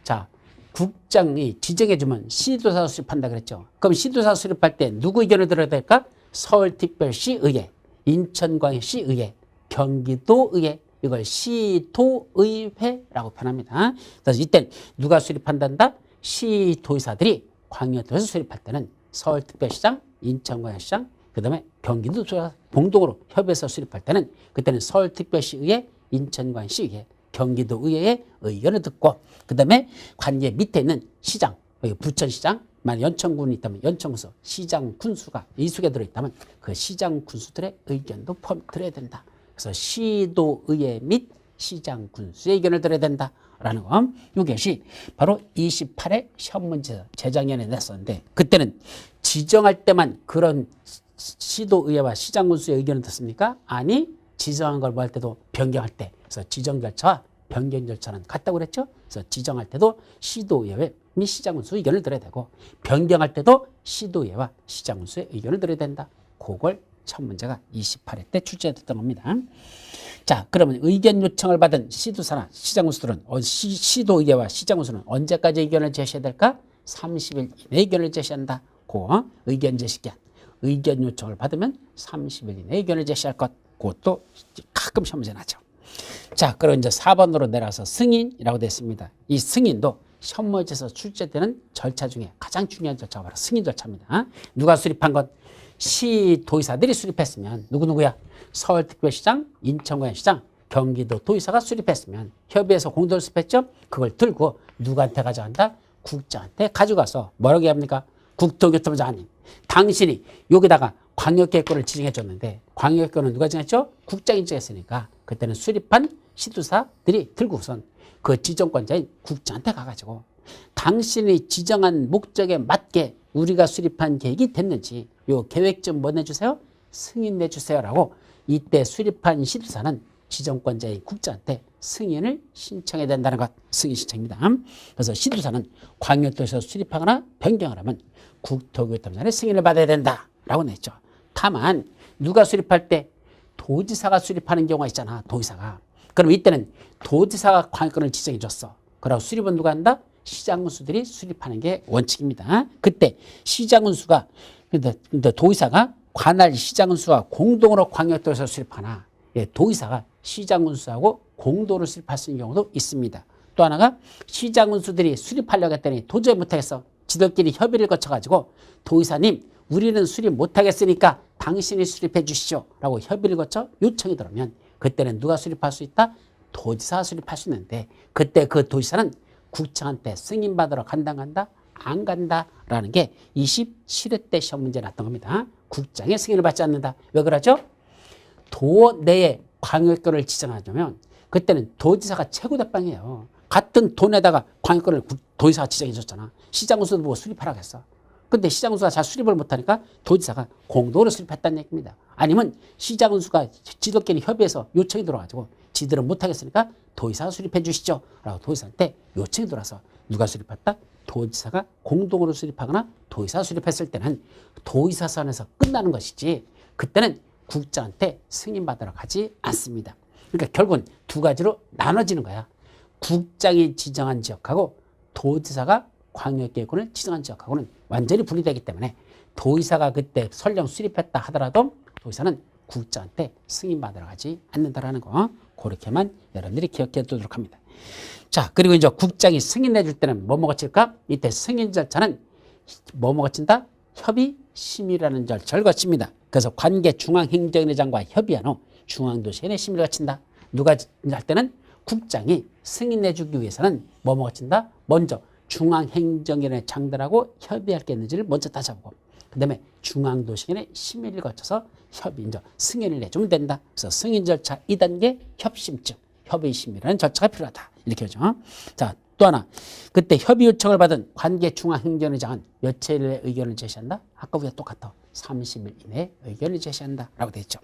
자, 국장이 지정해주면 시도사 수립한다 그랬죠. 그럼 시도사 수립할 때 누구 의견을 들어야 될까? 서울특별시의회, 인천광역시의회, 경기도의회, 이걸 시도의회라고 표현합니다. 그래서 이때 누가 수립한단다? 시도의사들이 광역도에서 수립할 때는 서울특별시장, 인천광역시장, 그 다음에 경기도가 공동으로 협의해서 수립할 때는 그때는 서울특별시의회, 인천광역시의회, 경기도의회의 의견을 듣고 그 다음에 관계 밑에 있는 시장, 부천시장, 만약 연천군이 있다면 연천군수, 시장 군수가 이 속에 들어있다면 그 시장 군수들의 의견도 포함되어야 된다. 그래서 시도의회 및 시장 군수의 의견을 들어야 된다라는 거. 이것이 바로 28회 시험 문제에서 재작년에 냈었는데 그때는 지정할 때만 그런 시도의회와 시장 군수의 의견을 듣습니까? 아니, 지정한 걸 뭐 할 때도 변경할 때. 그래서 지정 절차와 변경 절차는 같다고 그랬죠. 그래서 지정할 때도 시도의회 및 시장군수 의견을 들어야 되고 변경할 때도 시도의회와 시장군수의 의견을 들어야 된다. 그걸 첫 문제가 28회 때 출제됐던 겁니다. 자, 그러면 의견 요청을 받은 시도사나 시장군수들은 시도의회와 시장군수는 언제까지 의견을 제시해야 될까? 30일 이내 의견을 제시한다. 그 의견 제시 기한. 의견 요청을 받으면 30일 이내 의견을 제시할 것. 그것도 가끔 시험 문제 나죠. 자, 그럼 이제 4번으로 내려와서 승인이라고 되어 있습니다. 이 승인도 시험 문제에서 출제되는 절차 중에 가장 중요한 절차가 바로 승인 절차입니다. 누가 수립한 것? 시도의사들이 수립했으면 누구누구야? 서울특별시장, 인천광역시장, 경기도도의사가 수립했으면 협의해서 공동으로 수립했죠? 그걸 들고 누구한테 가져간다? 국장한테 가져가서 뭐라고 얘기합니까? 국토교통부장님, 당신이 여기다가 광역계획권을 지정해 줬는데 광역계획권은 누가 지정했죠? 국장이 지정했으니까 그때는 수립한 시도사들이 들고선 그 지정권자인 국장한테 가가지고 당신이 지정한 목적에 맞게 우리가 수립한 계획이 됐는지 요 계획 좀 뭐 내주세요? 승인 내주세요라고 이때 수립한 시도사는 지정권자인 국장한테 승인을 신청해야 된다는 것. 승인 신청입니다. 그래서 시도사는 광역도에서 수립하거나 변경을 하면 국토교통부장의 승인을 받아야 된다라고 냈죠. 다만 누가 수립할 때 도지사가 수립하는 경우가 있잖아. 도지사가. 그럼 이때는 도지사가 광역권을 지정해 줬어. 그리고 수립은 누가 한다? 시장군수들이 수립하는 게 원칙입니다. 그때 시장군수가 근데 도지사가 관할 시장군수와 공동으로 광역도에서 수립하나 도지사가 시장군수하고 공동으로 수립할 수 있는 경우도 있습니다. 또 하나가 시장군수들이 수립하려고 했더니 도저히 못하겠어. 지들끼리 협의를 거쳐가지고 도지사님 우리는 수립 못하겠으니까 당신이 수립해 주시죠 라고 협의를 거쳐 요청이 들어오면 그때는 누가 수립할 수 있다? 도지사가 수립할 수 있는데 그때 그 도지사는 국장한테 승인받으러 간다 안 간다? 안 간다라는 게 27회 때 시험 문제 났던 겁니다. 국장의 승인을 받지 않는다. 왜 그러죠? 도 내에 광역권을 지정하자면 그때는 도지사가 최고 대빵이에요. 같은 돈에다가 광역권을 도지사가 지정해 줬잖아. 시장군수도 보고 수립하라고 했어. 근데 시장군수가 잘 수립을 못하니까 도지사가 공동으로 수립했다는 얘기입니다. 아니면 시장군수가 지도끼리 협의해서 요청이 들어가지고 지들은 못하겠으니까 도지사가 수립해 주시죠 라고 도지사한테 요청이 들어와서 누가 수립했다? 도지사가 공동으로 수립하거나 도지사가 수립했을 때는 도지사 선에서 끝나는 것이지 그때는 국장한테 승인받으러 가지 않습니다. 그러니까 결국은 두 가지로 나눠지는 거야. 국장이 지정한 지역하고 도지사가 광역계획권을 지정한 지역하고는 완전히 분리되기 때문에 도지사가 그때 설령 수립했다 하더라도 도지사는 국장한테 승인받으러 가지 않는다라는 거 그렇게만 여러분들이 기억해 두도록 합니다. 자, 그리고 이제 국장이 승인해 줄 때는 뭐뭐가 칠까? 이때 승인 절차는 뭐뭐가 친다? 협의 심의라는 절차를 거칩니다. 그래서 관계 중앙행정회장과 협의한 후 중앙도시의회 심의를 거친다. 누가 할 때는 국장이 승인해 주기 위해서는 뭐뭐가 친다? 먼저 중앙행정위원회 장들하고 협의할 게 있는지를 먼저 따져보고 그 다음에 중앙도시위원회 심의를 거쳐서 승인을 내주면 된다. 그래서 승인 절차 2단계 협심증, 협의심의라는 절차가 필요하다. 이렇게 하죠. 자, 또 하나. 그때 협의 요청을 받은 관계 중앙행정위원장은 며칠 내에 의견을 제시한다? 아까 우리가 똑같아. 30일 이내에 의견을 제시한다. 라고 되어 있죠.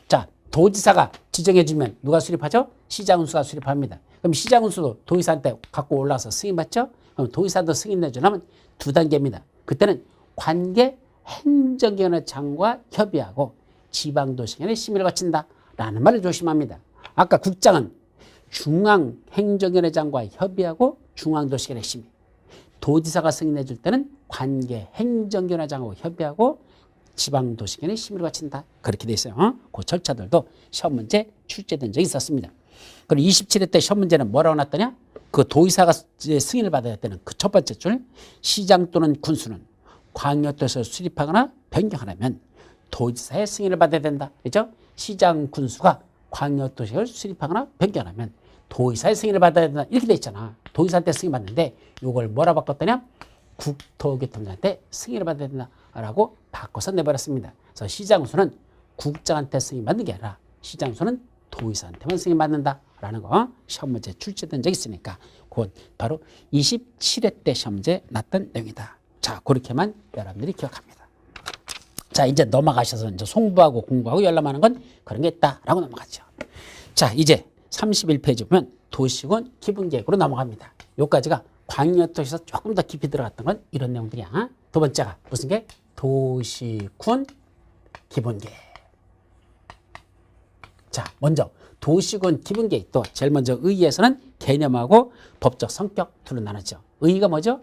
자, 도지사가 지정해주면 누가 수립하죠? 시장군수가 수립합니다. 그럼 시장군수도 도지사한테 갖고 올라와서 승인받죠? 그럼 도지사도 승인 내주려면 2단계입니다. 그때는 관계 행정위원회장과 협의하고 지방도시위원회 심의를 거친다. 라는 말을 조심합니다. 아까 국장은 중앙행정위원회장과 협의하고 중앙도시위원회 심의. 도지사가 승인해 줄 때는 관계 행정위원회장하고 협의하고 지방도시위원회 심의를 거친다. 그렇게 돼 있어요. 그 절차들도 시험 문제 출제된 적이 있었습니다. 그리고 27회 때 시험 문제는 뭐라고 나왔더냐? 그 도지사가 승인을 받아야 되는 그 첫 번째 줄 시장 또는 군수는 광역도시를 수립하거나 변경하려면 도지사의 승인을 받아야 된다. 그렇죠? 시장 군수가 광역도시를 수립하거나 변경하면 도지사의 승인을 받아야 된다. 이렇게 돼 있잖아. 도지사한테 승인 받는데 이걸 뭐라 바꿨더냐? 국토교통부한테 승인을 받아야 된다라고 바꿔서 내버렸습니다. 그래서 시장군수는 국장한테 승인 받는 게 아니라 시장군수는 도지사한테만 승인 받는다라는 거 시험 문제 출제된 적이 있으니까 그건 바로 27회 때 시험 문제 났던 내용이다. 자, 그렇게만 여러분들이 기억합니다. 자, 이제 넘어가셔서 이제 송부하고 공부하고 열람하는 건 그런 게 있다라고 넘어가죠. 자, 이제 31페이지 보면 도시군 기본계획으로 넘어갑니다. 여기까지가 광역도시에서 조금 더 깊이 들어갔던 건 이런 내용들이야. 두 번째가 무슨 게? 도시군 기본계획. 자, 먼저 도시군 기본계획도 제일 먼저 의의에서는 개념하고 법적 성격 둘로 나누죠. 의의가 뭐죠?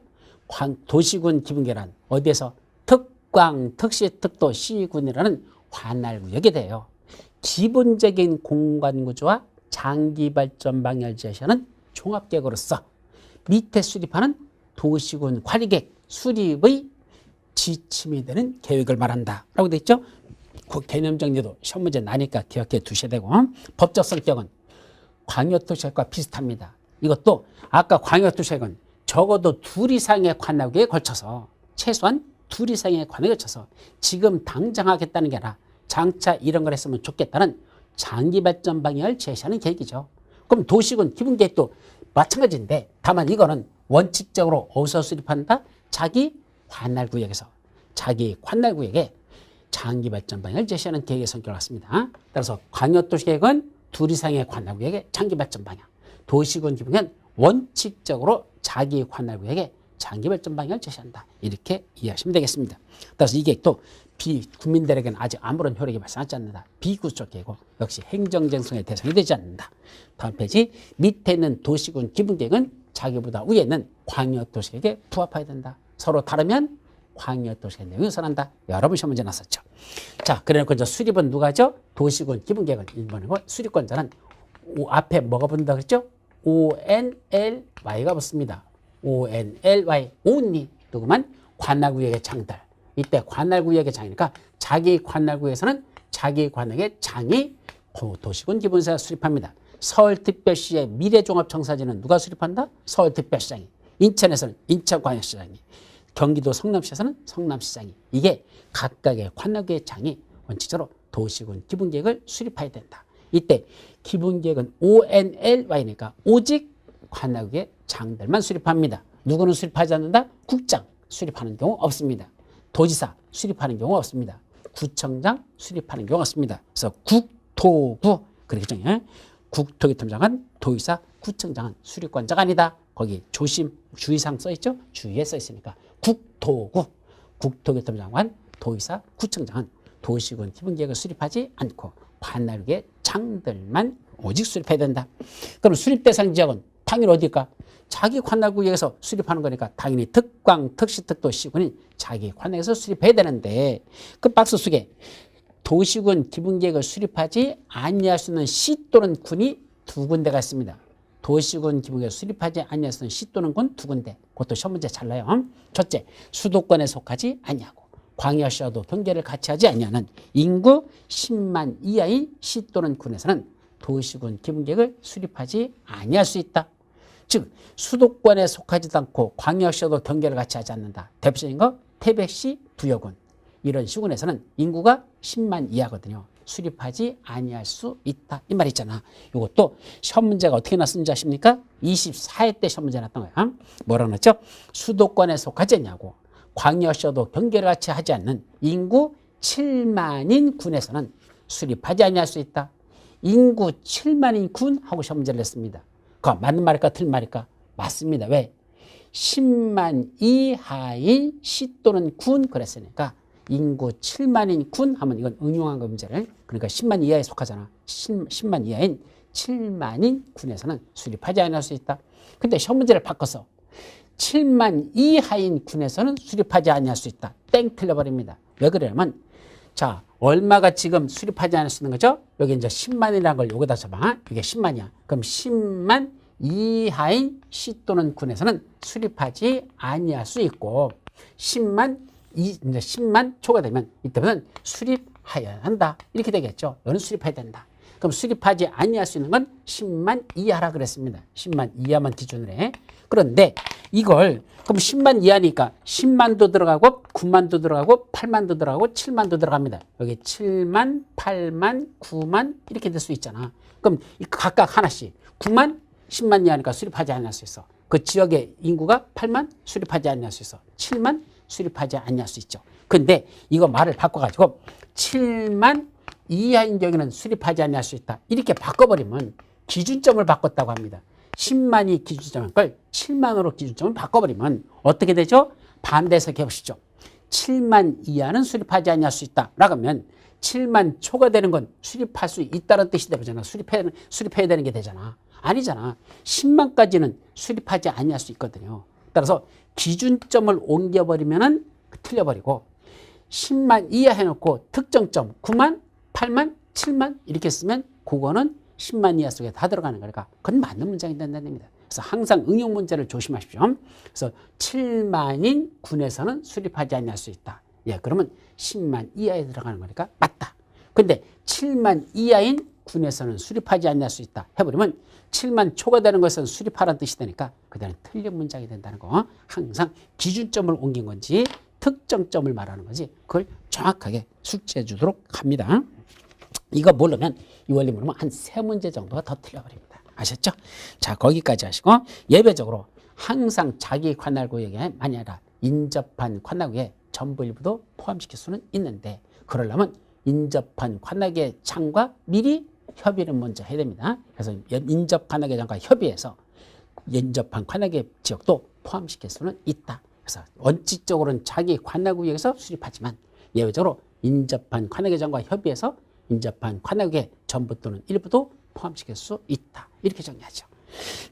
도시군 기본계획은 어디에서? 특광, 특시, 특도, 시군이라는 관할구역에 대해요. 기본적인 공간구조와 장기발전 방향을 제시하는 종합계획으로서 밑에 수립하는 도시군 관리계획 수립의 지침이 되는 계획을 말한다 라고 되어 있죠. 그 개념 정리도 시험 문제 나니까 기억해 두셔야 되고 법적 성격은 광역도시계획과 비슷합니다. 이것도 아까 광역도시계획은 적어도 2 이상의 관할구역에 걸쳐서 최소한 2 이상의 관할에 걸쳐서 지금 당장 하겠다는 게 아니라 장차 이런 걸 했으면 좋겠다는 장기발전 방향을 제시하는 계획이죠. 그럼 도시군 기본계획도 마찬가지인데 다만 이거는 원칙적으로 어디서 수립한다? 자기 관할구역에서 자기 관할구역에 장기발전 방향을 제시하는 계획의 성격을 갖습니다. 따라서 광역도시계획은 2 이상의 관할구역에 장기발전 방향, 도시군 기본계획은 원칙적으로 자기 관할구역에 장기발전 방향을 제시한다. 이렇게 이해하시면 되겠습니다. 따라서 이 계획도 국민들에게는 아직 아무런 효력이 발생하지 않는다. 비구적 계획이고 역시 행정쟁성의 대상이 되지 않는다. 다음 페이지 밑에 있는 도시군 기본계획은 자기보다 위에 있는 광역도시계획에 부합해야 된다. 서로 다르면 광역도시계획 내용이 우선한다. 여러분 시험 문제 났었죠. 자, 그래놓고 이제 수립은 누가 하죠? 도시군 기본계획은 1번이고 수립권자는 앞에 뭐가 붙는다 그랬죠? ONLY가 붙습니다. ONLY, only, 누구만? 관할구역의 장들. 이때 관할구역의 장이니까 자기 관할구에서는 자기 관할의 장이 도시군 기본세가 수립합니다. 서울특별시의 미래종합청사진은 누가 수립한다? 서울특별시장이. 인천에서는 인천광역시장이. 경기도 성남시에서는 성남시장이 이게 각각의 관할구의 장이 원칙적으로 도시군 기본계획을 수립해야 된다. 이때 기본계획은 ONLY니까 오직 관할구의 장들만 수립합니다. 누구는 수립하지 않는다? 국장 수립하는 경우 없습니다. 도지사 수립하는 경우 없습니다. 구청장 수립하는 경우 없습니다. 그래서 국토구 그렇게 정해. 국토교통장관, 도의사, 구청장은 수립권자가 아니다. 거기 조심 주의사항 써있죠? 주의에 써있으니까 국토구, 국토교통장관, 도의사, 구청장은 도시군 기본계획을 수립하지 않고 관할구의 장들만 오직 수립해야 된다. 그럼 수립 대상 지역은 당연히 어딜까? 자기 관할구에서 수립하는 거니까 당연히 특광, 특시, 특도, 시군인 자기 관할구에서 수립해야 되는데 그 박스 속에 도시군 기본계획을 수립하지 아니할 수 있는 시 또는 군이 두 군데가 있습니다. 도시군 기본계획을 수립하지 아니할 수 있는 시 또는 군 두 군데. 그것도 시험 문제 잘 나요. 첫째, 수도권에 속하지 아니하고 광역시와도 경계를 같이 하지 아니하는 인구 10만 이하인 시 또는 군에서는 도시군 기본계획을 수립하지 아니할 수 있다. 즉 수도권에 속하지도 않고 광역시와도 경계를 같이 하지 않는다. 대표적인 거 태백시 부여군. 이런 시군에서는 인구가 10만 이하거든요. 수립하지 아니할 수 있다. 이 말 있잖아. 이것도 시험 문제가 어떻게 났는지 아십니까? 24회 때 시험 문제 났던 거야. 뭐라고 났죠? 수도권에 속하지 않냐고 광역시와도 경계를 같이 하지 않는 인구 7만인 군에서는 수립하지 아니할 수 있다. 인구 7만인 군하고 시험 문제를 냈습니다. 그거 맞는 말일까 틀린 말일까? 맞습니다. 왜? 10만 이하인 시 또는 군 그랬으니까 인구 7만인 군 하면 이건 응용한 거 문제를 그러니까 10만 이하에 속하잖아. 10만 이하인 7만인 군에서는 수립하지 않을 수 있다. 근데 시험 문제를 바꿔서 7만 이하인 군에서는 수립하지 아니할 수 있다. 땡 틀려버립니다. 왜 그러냐면 자 얼마가 지금 수립하지 않을 수 있는 거죠? 여기 이제 10만이라는 걸 여기다 써봐. 이게 10만이야. 그럼 10만 이하인 시 또는 군에서는 수립하지 아니할 수 있고 10만 이제 10만 초가 되면 이때부터는 수립하여야 한다. 이렇게 되겠죠. 이거는 수립해야 된다. 그럼 수립하지 아니할 수 있는 건 10만 이하라 그랬습니다. 10만 이하만 기준으로 해. 그런데 이걸 그럼 10만 이하니까 10만도 들어가고 9만도 들어가고 8만도 들어가고 7만도 들어갑니다. 여기 7만, 8만, 9만 이렇게 될 수 있잖아. 그럼 각각 하나씩 9만, 10만 이하니까 수립하지 아니할 수 있어. 그 지역의 인구가 8만 수립하지 아니할 수 있어. 7만 수립하지 아니할 수 있죠. 근데 이거 말을 바꿔가지고 7만 이하인 경우에는 수립하지 아니할 수 있다. 이렇게 바꿔버리면 기준점을 바꿨다고 합니다. 10만이 기준점인 걸 7만으로 기준점을 바꿔버리면 어떻게 되죠? 반대해서 해보시죠. 7만 이하는 수립하지 아니할 수 있다. 라고 하면 7만 초가 되는 건 수립할 수 있다는 뜻이 되잖아. 수립해야 되는 게 되잖아. 아니잖아. 10만까지는 수립하지 아니할 수 있거든요. 따라서 기준점을 옮겨버리면 틀려버리고 10만 이하 해놓고 특정점 9만, 8만, 7만 이렇게 쓰면 그거는 10만 이하 속에 다 들어가는 거니까 그건 맞는 문장이 된다는 겁니다. 그래서 항상 응용 문제를 조심하십시오. 그래서 7만인 군에서는 수립하지 아니할 수 있다. 예, 그러면 10만 이하에 들어가는 거니까 맞다. 근데 7만 이하인 군에서는 수립하지 아니할 수 있다. 해버리면 7만 초과되는 것은 수립하라는 뜻이 되니까 그다음에 틀린 문장이 된다는 거. 항상 기준점을 옮긴 건지 특정점을 말하는 건지 그걸 정확하게 숙지해 주도록 합니다. 이거 모르면 이 원리 모르면 한 3문제 정도가 더 틀려버립니다. 아셨죠? 자, 거기까지 하시고 예외적으로 항상 자기 관할구역에 만약에 인접한 관할구에 전부 일부도 포함시킬 수는 있는데 그러려면 인접한 관할구의 장과 미리 협의를 먼저 해야 됩니다. 그래서 인접 관할구의 장과 협의해서 인접한 관할구의 지역도 포함시킬 수는 있다. 그래서 원칙적으로는 자기 관할구역에서 수립하지만 예외적으로 인접한 관할구의 장과 협의해서 인접한 관할구의 전부 또는 일부도 포함시킬 수 있다. 이렇게 정리하죠.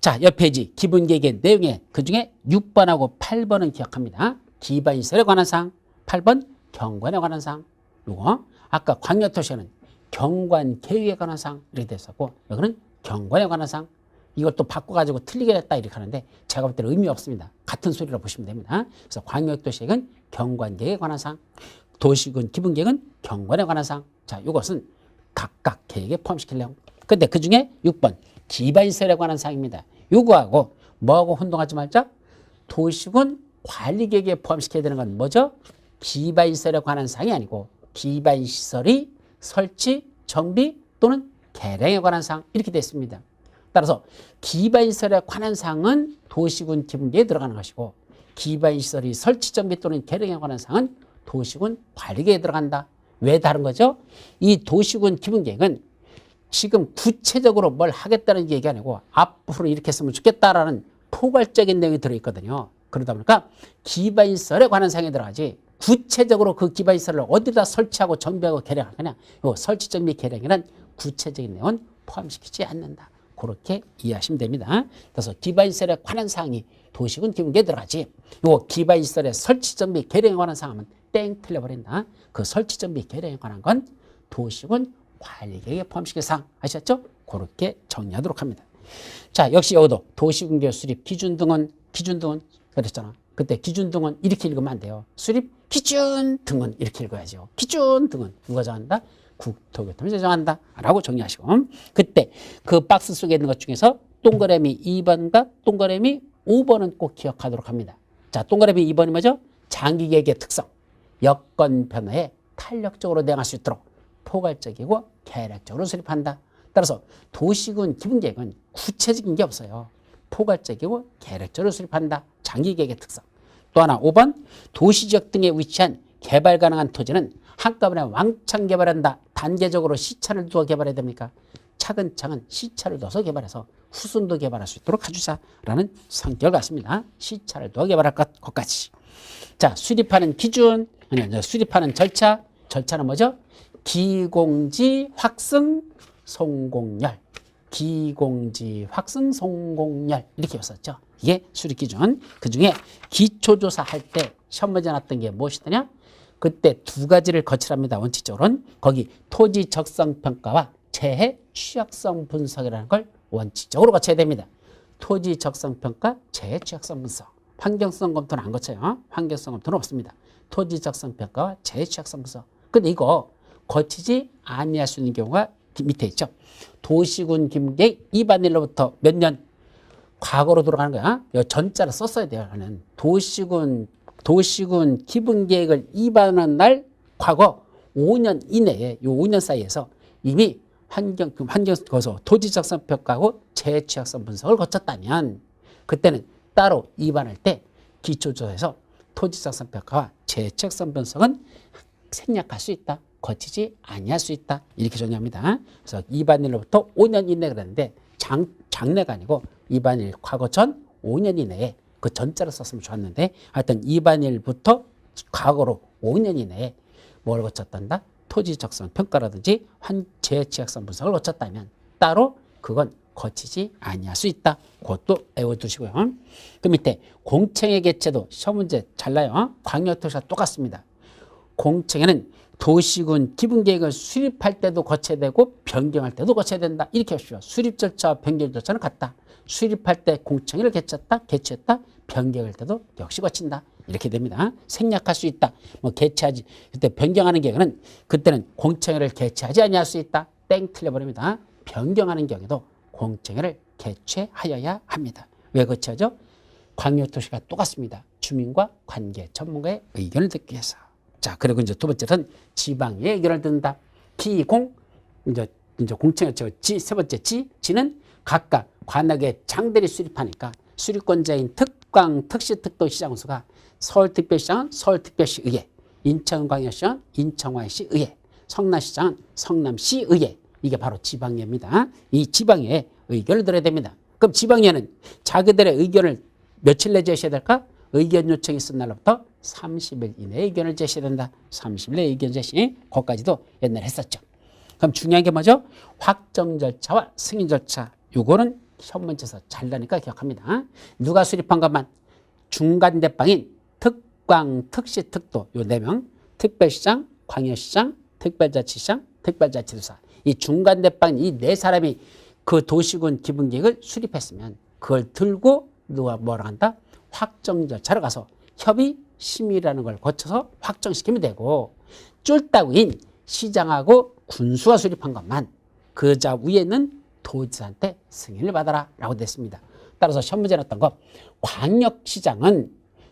자, 옆 페이지 기본계획의 내용에 그중에 6번하고 8번은 기억합니다. 기반시설에 관한 사항, 8번 경관에 관한 사항. 요거 아까 광역도시에는 경관계획에 관한 사항 이렇게 됐었고 여기는 경관에 관한 사항. 이걸 또 바꿔가지고 틀리게 했다 이렇게 하는데 제가 볼 때는 의미 없습니다. 같은 소리로 보시면 됩니다. 그래서 광역도시계획은 경관계획에 관한 사항, 도시군 기본계획은 경관에 관한 사항. 자, 이것은 각각 계획에 포함시킬 내용. 근데 그 중에 6번 기반시설에 관한 사항입니다. 요거하고 뭐하고 혼동하지 말자. 도시군 관리계획에 포함시켜야 되는 건 뭐죠? 기반시설에 관한 사항이 아니고 기반시설이 설치, 정비 또는 개량에 관한 사항 이렇게 되어 있습니다. 따라서 기반시설에 관한 사항은 도시군 기본계획에 들어가는 것이고 기반시설이 설치, 정비 또는 개량에 관한 사항은 도시군 관리계획에 들어간다. 왜 다른 거죠? 이 도시군 기본계획은 지금 구체적으로 뭘 하겠다는 얘기 아니고 앞으로 이렇게 했으면 좋겠다라는 포괄적인 내용이 들어있거든요. 그러다 보니까 기반시설에 관한 사항이 들어가지 구체적으로 그 기반시설을 어디다 설치하고 정비하고 개량할 거냐. 요 설치, 정비, 개량에는 구체적인 내용은 포함시키지 않는다. 그렇게 이해하시면 됩니다. 그래서 기반시설에 관한 사항이 도시군 기본계획에 들어가지 요 기반시설의 설치, 정비, 개량에 관한 사항은 땡 틀려버린다. 그 설치, 정비, 개량에 관한 건 도시군 관리계획에 포함시킬 사항 아셨죠? 그렇게 정리하도록 합니다. 자, 역시 여기도 도시군계획 수립 기준 등은 그랬잖아. 그때 기준 등은 이렇게 읽으면 안 돼요. 수립 기준 등은 이렇게 읽어야죠. 기준 등은 누가 정한다? 국토교통부가 정한다 라고 정리하시고 그때 그 박스 속에 있는 것 중에서 동그라미 2번과 동그라미 5번은 꼭 기억하도록 합니다. 자, 동그라미 2번이 뭐죠? 장기계획의 특성, 여건 변화에 탄력적으로 대응할 수 있도록 포괄적이고 계획적으로 수립한다. 따라서 도시군 기본계획은 구체적인 게 없어요. 포괄적이고 계획적으로 수립한다. 장기계획의 특성. 또 하나 5번 도시지역 등에 위치한 개발 가능한 토지는 한꺼번에 왕창 개발한다. 단계적으로 시차를 두어 개발해야 됩니까? 차근차근 시차를 둬서 개발해서 후순도 개발할 수 있도록 해주자라는 성격을 갖습니다. 시차를 두어 개발할 것까지. 자, 수립하는 기준, 수립하는 절차는 뭐죠? 기공지 확승 송공열. 기공지 확승 송공열 이렇게 썼죠. 이게 수립 기준. 그중에 기초조사 할 때 시험 문제 나왔던 게 무엇이더냐? 그때 두 가지를 거치랍니다. 원칙적으로는 거기 토지 적성 평가와 재해 취약성 분석이라는 걸 원칙적으로 거쳐야 됩니다. 토지 적성 평가, 재해 취약성 분석. 환경성 검토는 안 거쳐요. 환경성 검토는 없습니다. 토지 적성 평가와 재해 취약성 분석. 근데 이거 거치지 아니할 수 있는 경우가 밑에 있죠. 도시군 기본계획 위반일로부터 몇 년 과거로 돌아가는 거야. 이 전자를 썼어야 돼요. 도시군 기본계획을 위반한 날 과거 5년 이내에 이 5년 사이에서 이미 거기서 토지 적성 평가하고 재해 취약성 분석을 거쳤다면 그때는 따로 위반할 때 기초조사에서 토지 적성 평가와 재해 취약성 분석은 생략할 수 있다. 거치지 아니할 수 있다. 이렇게 정의합니다. 그래서 위반일로부터 5년 이내 그랬는데 장래가 아니고 위반일 과거 전 5년 이내에 그 전자를 썼으면 좋았는데 하여튼 위반일부터 과거로 5년 이내에 뭘 거쳤단다? 토지 적성 평가라든지 재해 취약성 분석을 거쳤다면 따로 그건 거치지 아니할 수 있다. 그것도 외워두시고요. 그 밑에 공청회 개최도 시험 문제 잘 나요. 광역도시와 똑같습니다. 공청회는 도시군 기본계획을 수립할 때도 거쳐야 되고 변경할 때도 거쳐야 된다. 이렇게 하십시오. 수립 절차와 변경 절차는 같다. 수립할 때 공청회를 개최했다. 변경할 때도 역시 거친다. 이렇게 됩니다. 생략할 수 있다. 뭐 개최하지. 그때 변경하는 경우는 그때는 공청회를 개최하지 아니할 수 있다. 땡 틀려버립니다. 변경하는 경우에도 공청회를 개최하여야 합니다. 왜 거쳐야죠? 광역도시가 똑같습니다. 주민과 관계 전문가의 의견을 듣기 위해서. 자, 그리고 이제 두 번째는 지방의 의견을 듣는다. 기공, 이제 공청회, 세 번째 지는 각각 관악의 장들이 수립하니까 수립권자인 특광, 특시, 특도 시장수가 서울특별시장은 서울특별시 의회, 인천광역시장은 인천광역시 의회, 성남시장은 성남시 의회. 이게 바로 지방의회입니다. 이 지방의회 의견을 들어야 됩니다. 그럼 지방의회는 자기들의 의견을 며칠 내에 제시해야 될까? 의견 요청이 있은 날로부터 30일 이내에 의견을 제시해야 된다. 30일 내에 의견 제시. 그것까지도 옛날에 했었죠. 그럼 중요한 게 뭐죠? 확정 절차와 승인 절차. 요거는 시험 문제에서 잘 나니까 기억합니다. 누가 수립한 것만 중간 대빵인 특광, 특시, 특도 요 4명, 특별시장, 광역시장, 특별자치시장, 특별자치도사 이 중간 대빵 이 4사람이 그 도시군 기본계획을 수립했으면 그걸 들고 누가 뭐라 한다? 확정 절차로 가서 협의 심의라는 걸 거쳐서 확정시키면 되고 쫄따구인 시장하고 군수가 수립한 것만 그자 위에는 도지사한테 승인을 받아라 라고 됐습니다. 따라서 시험 문제 났던 거 광역시장은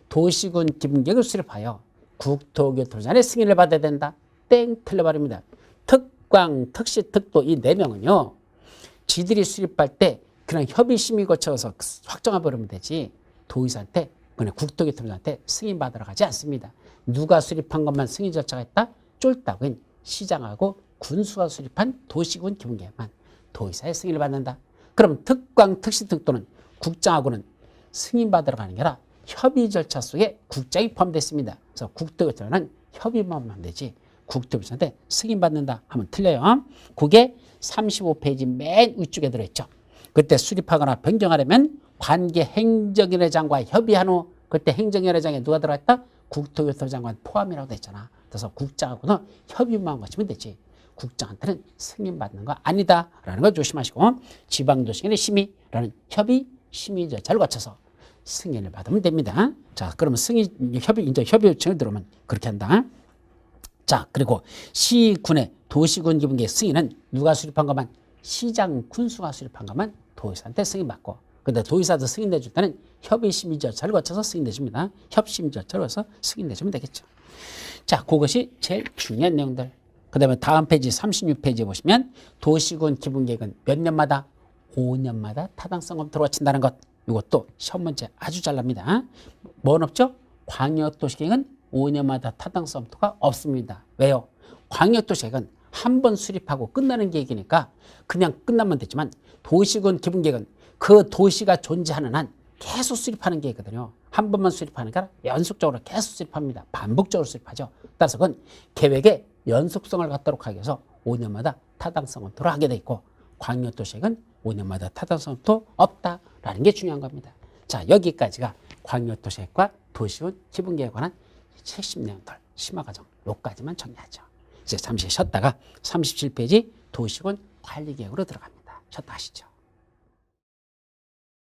도시군 기본계획을 수립하여 국토교통부의 승인을 받아야 된다. 땡 틀려버립니다. 특광, 특시, 특도 이 4명은요. 지들이 수립할 때 그냥 협의심의 거쳐서 확정해버리면 되지 도의사한테 그냥 국토교통부한테 승인받으러 가지 않습니다. 누가 수립한 것만 승인 절차가 있다? 쫄딱은 시장하고 군수가 수립한 도시군 기본계획만 도의사의 승인을 받는다. 그럼 특광, 특시, 특도는 국장하고는 승인받으러 가는 게 아니라 협의 절차 속에 국장이 포함됐습니다. 그래서 국토교통부는 협의만 하면 되지 국토교통부한테 승인받는다 하면 틀려요. 그게 35페이지 맨 위쪽에 들어있죠. 그때 수립하거나 변경하려면 관계 행정위원회장과 협의한 후 그때 행정위원회장에 누가 들어갔다? 국토교통부 장관 포함이라고 됐잖아. 그래서 국장하고는 협의만 거치면 되지. 국장한테는 승인받는 거 아니다 라는 걸 조심하시고 지방도시간의 심의라는 협의 심의 절차를 거쳐서 승인을 받으면 됩니다. 자, 그러면 승인 이제 협의 요청을 들어오면 그렇게 한다. 자, 그리고 시군의 도시군 기본계획 승인은 누가 수립한 것만 시장 군수가 수립한 것만 도의사한테 승인받고 근데 도의사도 승인내줄 때는 협의 심의 절차를 거쳐서 승인내줍니다. 협심의 절차를 거쳐서 승인내주면 되겠죠. 자, 그것이 제일 중요한 내용들. 그 다음에 다음 페이지 36페이지에 보시면 도시군 기본계획은 몇 년마다 5년마다 타당성 검토를 거친다는 것. 이것도 시험 문제 아주 잘 납니다. 뭐는 없죠? 광역도시계획은 5년마다 타당성 검토가 없습니다. 왜요? 광역도시계획은 한 번 수립하고 끝나는 계획이니까 그냥 끝나면 되지만 도시군 기본계획은 그 도시가 존재하는 한 계속 수립하는 계획이거든요. 한 번만 수립하는 게 아니라 연속적으로 계속 수립합니다. 반복적으로 수립하죠. 따라서 그건 계획의 연속성을 갖도록 하기 위해서 5년마다 타당성 검토를 하게 돼 있고 광역도시계획은 5년마다 타당성 검토 없다라는 게 중요한 겁니다. 자, 여기까지가 광역도시계획과 도시군 기본계획에 관한 핵심 내용들, 심화과정 요까지만 정리하죠. 이제 잠시 쉬었다가 37페이지 도시군 관리계획으로 들어갑니다. 쉬었다 하시죠.